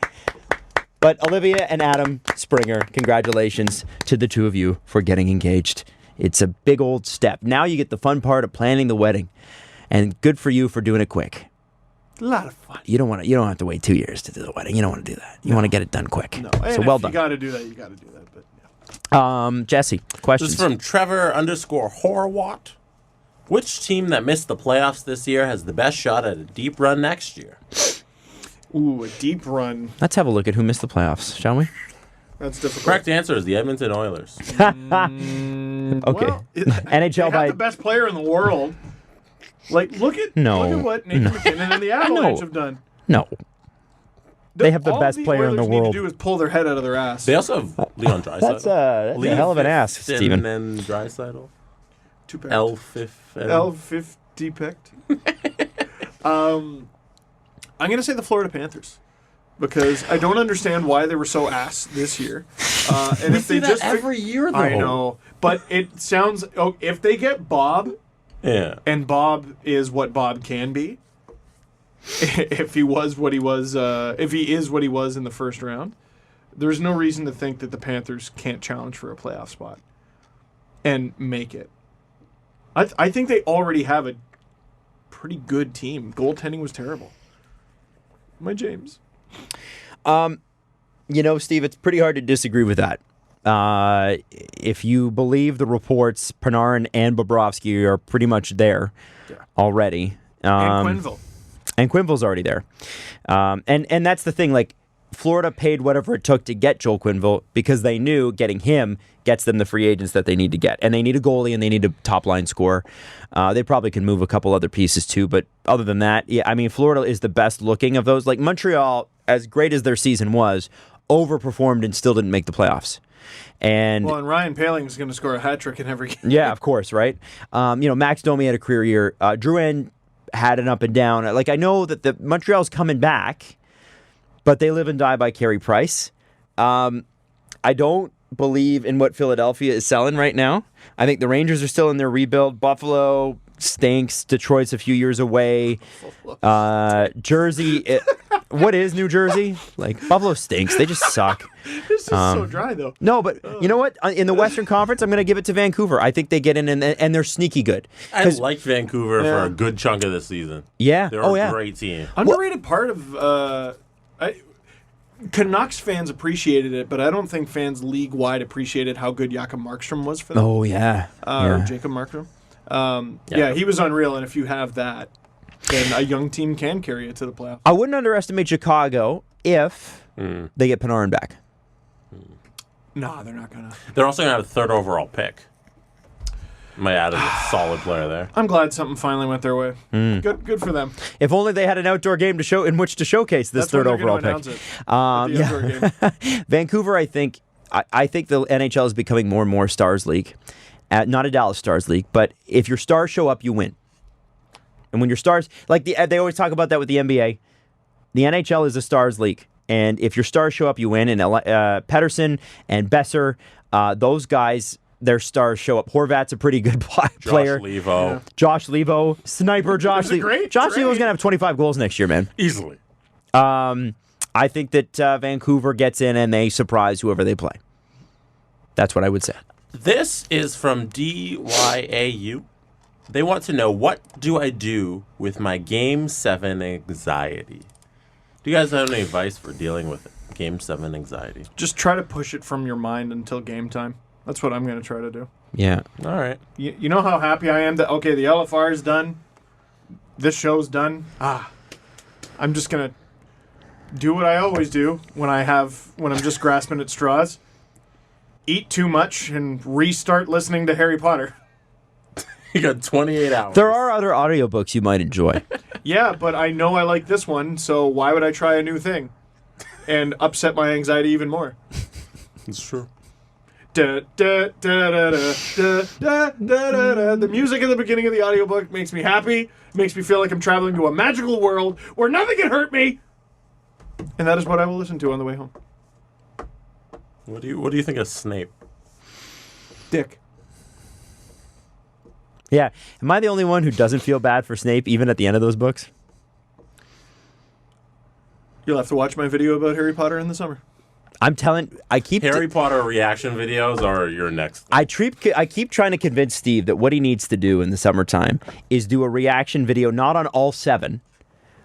But Olivia and Adam Springer, congratulations to the two of you for getting engaged. It's a big old step. Now you get the fun part of planning the wedding. And good for you for doing it quick. A lot of fun. You don't have to wait 2 years to do the wedding. You don't want to do that. You want to get it done quick. No. So well done. You got to do that. You got to do that. But Jesse, questions? This is from Trevor_Horwat. Which team that missed the playoffs this year has the best shot at a deep run next year? ooh, a deep run. Let's have a look at who missed the playoffs, shall we? That's difficult. Correct answer is the Edmonton Oilers. Okay. Well, NHL they have the best player in the world. Like, look at what Nathan McKinnon and the Avalanche have done. No. They have the best all player in the Oilers need world. to do is pull their head out of their ass. They also have Leon Draisaitl. That's a hell of an ask, Steven. And then Draisaitl. Two-packed. L50 picked. I'm going to say the Florida Panthers. Because I don't understand why they were so ass this year. And We if see they that just every year, though. I know. But it sounds... Oh, if they get Bob, Yeah. and Bob is what Bob can be, if he was what he was, if he is what he was in the first round, there's no reason to think that the Panthers can't challenge for a playoff spot and make it. I think they already have a pretty good team. Goaltending was terrible. My James. Steve, it's pretty hard to disagree with that. If you believe the reports, Panarin and Bobrovsky are pretty much there already. And Quenneville. And Quenneville's already there. And that's the thing, like, Florida paid whatever it took to get Joel Quenneville because they knew getting him gets them the free agents that they need to get. And they need a goalie and they need a top-line scorer. They probably can move a couple other pieces too, but other than that, yeah, I mean, Florida is the best looking of those. Like, Montreal, as great as their season was, overperformed and still didn't make the playoffs. And Ryan Poehling is going to score a hat trick in every game. Yeah, of course, right? Max Domi had a career year. Drouin had an up and down. Like, I know that the Montreal's coming back, but they live and die by Carey Price. I don't believe in what Philadelphia is selling right now. I think the Rangers are still in their rebuild. Buffalo stinks. Detroit's a few years away. Jersey, what is New Jersey? Like, Buffalo stinks. They just suck. This is so dry, though. No, but you know what? In the Western Conference, I'm going to give it to Vancouver. I think they get in and they're sneaky good. I liked Vancouver for a good chunk of this season. Yeah. They're a great team. Underrated part of... Canucks fans appreciated it, but I don't think fans league-wide appreciated how good Jakob Markstrom was for them. Oh, yeah. Or Jacob Markstrom. He was unreal, and if you have that, then a young team can carry it to the playoffs. I wouldn't underestimate Chicago if they get Panarin back. No, they're not going to. They're also going to have a third overall pick. Might add a solid player there. I'm glad something finally went their way. Good for them. If only they had an outdoor game in which to showcase this third overall pick. That's when they're going to announce it. The outdoor game. Vancouver, I think the NHL is becoming more and more Stars League. Not a Dallas Stars League, but if your stars show up, you win. And when your stars, like they always talk about that with the NBA, the NHL is a Stars League. And if your stars show up, you win. And Pettersson and Besser, those guys, their stars show up. Horvat's a pretty good player. Josh Levo. Sniper Josh Levo. Josh Levo's going to have 25 goals next year, man. Easily. I think that Vancouver gets in and they surprise whoever they play. That's what I would say. This is from DYAU. They want to know, what do I do with my Game 7 anxiety? Do you guys have any advice for dealing with Game 7 anxiety? Just try to push it from your mind until game time. That's what I'm going to try to do. Yeah. All right. You know how happy I am that, okay, the LFR is done. This show's done. I'm just going to do what I always do when I'm just grasping at straws. Eat too much and restart listening to Harry Potter. You got 28 hours. There are other audiobooks you might enjoy. Yeah, but I know I like this one, so why would I try a new thing and upset my anxiety even more? It's true. Da, da, da, da, da, da, da, da, da. The music at the beginning of the audiobook makes me happy, makes me feel like I'm traveling to a magical world where nothing can hurt me. And that is what I will listen to on the way home. What do you think of Snape? Dick. Yeah. Am I the only one who doesn't feel bad for Snape even at the end of those books? You'll have to watch my video about Harry Potter in the summer. I'm telling. I keep Harry Potter reaction videos are your next. I keep trying to convince Steve that what he needs to do in the summertime is do a reaction video, not on all 7,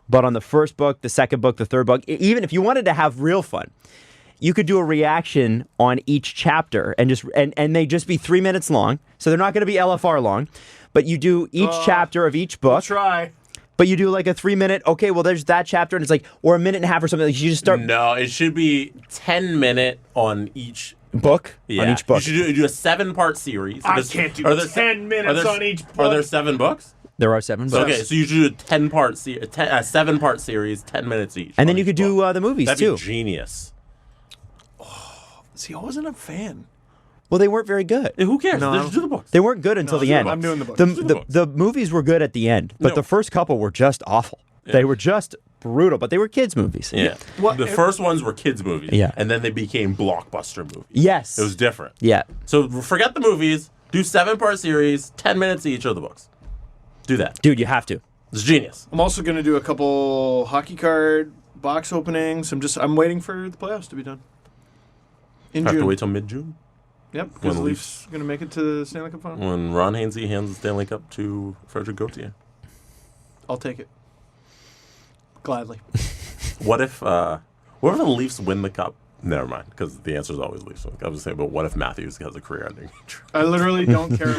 but on the first book, the second book, the third book. Even if you wanted to have real fun, you could do a reaction on each chapter and they just be 3 minutes long. So they're not going to be LFR long, but you do each chapter of each book. Try. But you do like a 3 minute, okay, well, there's that chapter, and it's like, or a minute and a half or something. Like you just start. No, it should be 10-minute on each book? Yeah. On each book. You should do a 7-part series. I can't do 10 minutes on each book. Are there 7 books? There are 7 books. Okay, so you should do a 7-part series, 10 minutes each. And then you could do the movies, That'd too. be genius. See, I wasn't a fan. Well, they weren't very good. Who cares? No, Just do the books. They weren't good until the end. I'm doing the books. The movies were good at the end, but No. the first couple were just awful. Yeah. They were just brutal, but they were kids' movies. Yeah. The first ones were kids' movies. Yeah. And then they became blockbuster movies. Yes. It was different. Yeah. So forget the movies. Do 7-part series, 10 minutes each of the books. Do that. Dude, you have to. It's genius. I'm also going to do a couple hockey card box openings. I'm waiting for the playoffs to be done. In Have June. to wait till mid-June Yep, because the Leafs going to make it to the Stanley Cup final. when Ron Hainsey hands the Stanley Cup to Frederick Gauthier. I'll take it. Gladly. What if the Leafs win the cup? Never mind, because the answer is always Leafs. I was saying, but what if Matthews has a career-ending injury? I literally don't care.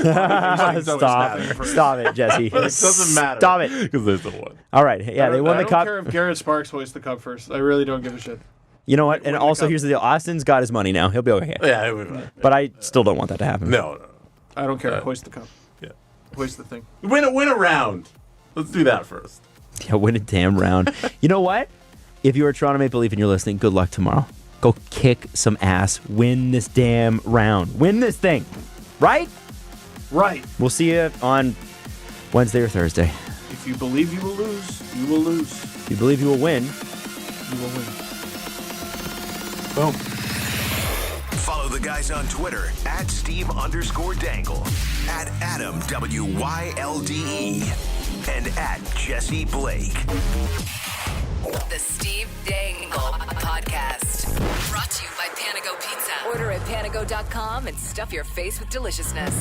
Stop it, Jesse. It doesn't matter. Stop it. Because they still won. All right. Yeah, they won the I cup. don't care if Garrett Sparks hoists the cup first. I really don't give a shit. You know what? And win the also, cup. here's the deal. Austin's got his money now. He'll be okay. Yeah, it was, But I still don't want that to happen. no. I don't care. Hoist the cup. Yeah. Hoist the thing. Win a round. Let's do that first. Yeah, win a damn round. You know what? If you're a Toronto Maple Leaf and you're listening, good luck tomorrow. Go kick some ass. Win this damn round. Win this thing. Right? Right. We'll see you on Wednesday or Thursday. If you believe you will lose, you will lose. If you believe you will win, You will win. Boom. Follow the guys on Twitter at Steve_Dangle, at Adam WYLDE, and at Jesse Blake. The Steve Dangle Podcast. Brought to you by Panago Pizza. Order at panago.com and stuff your face with deliciousness.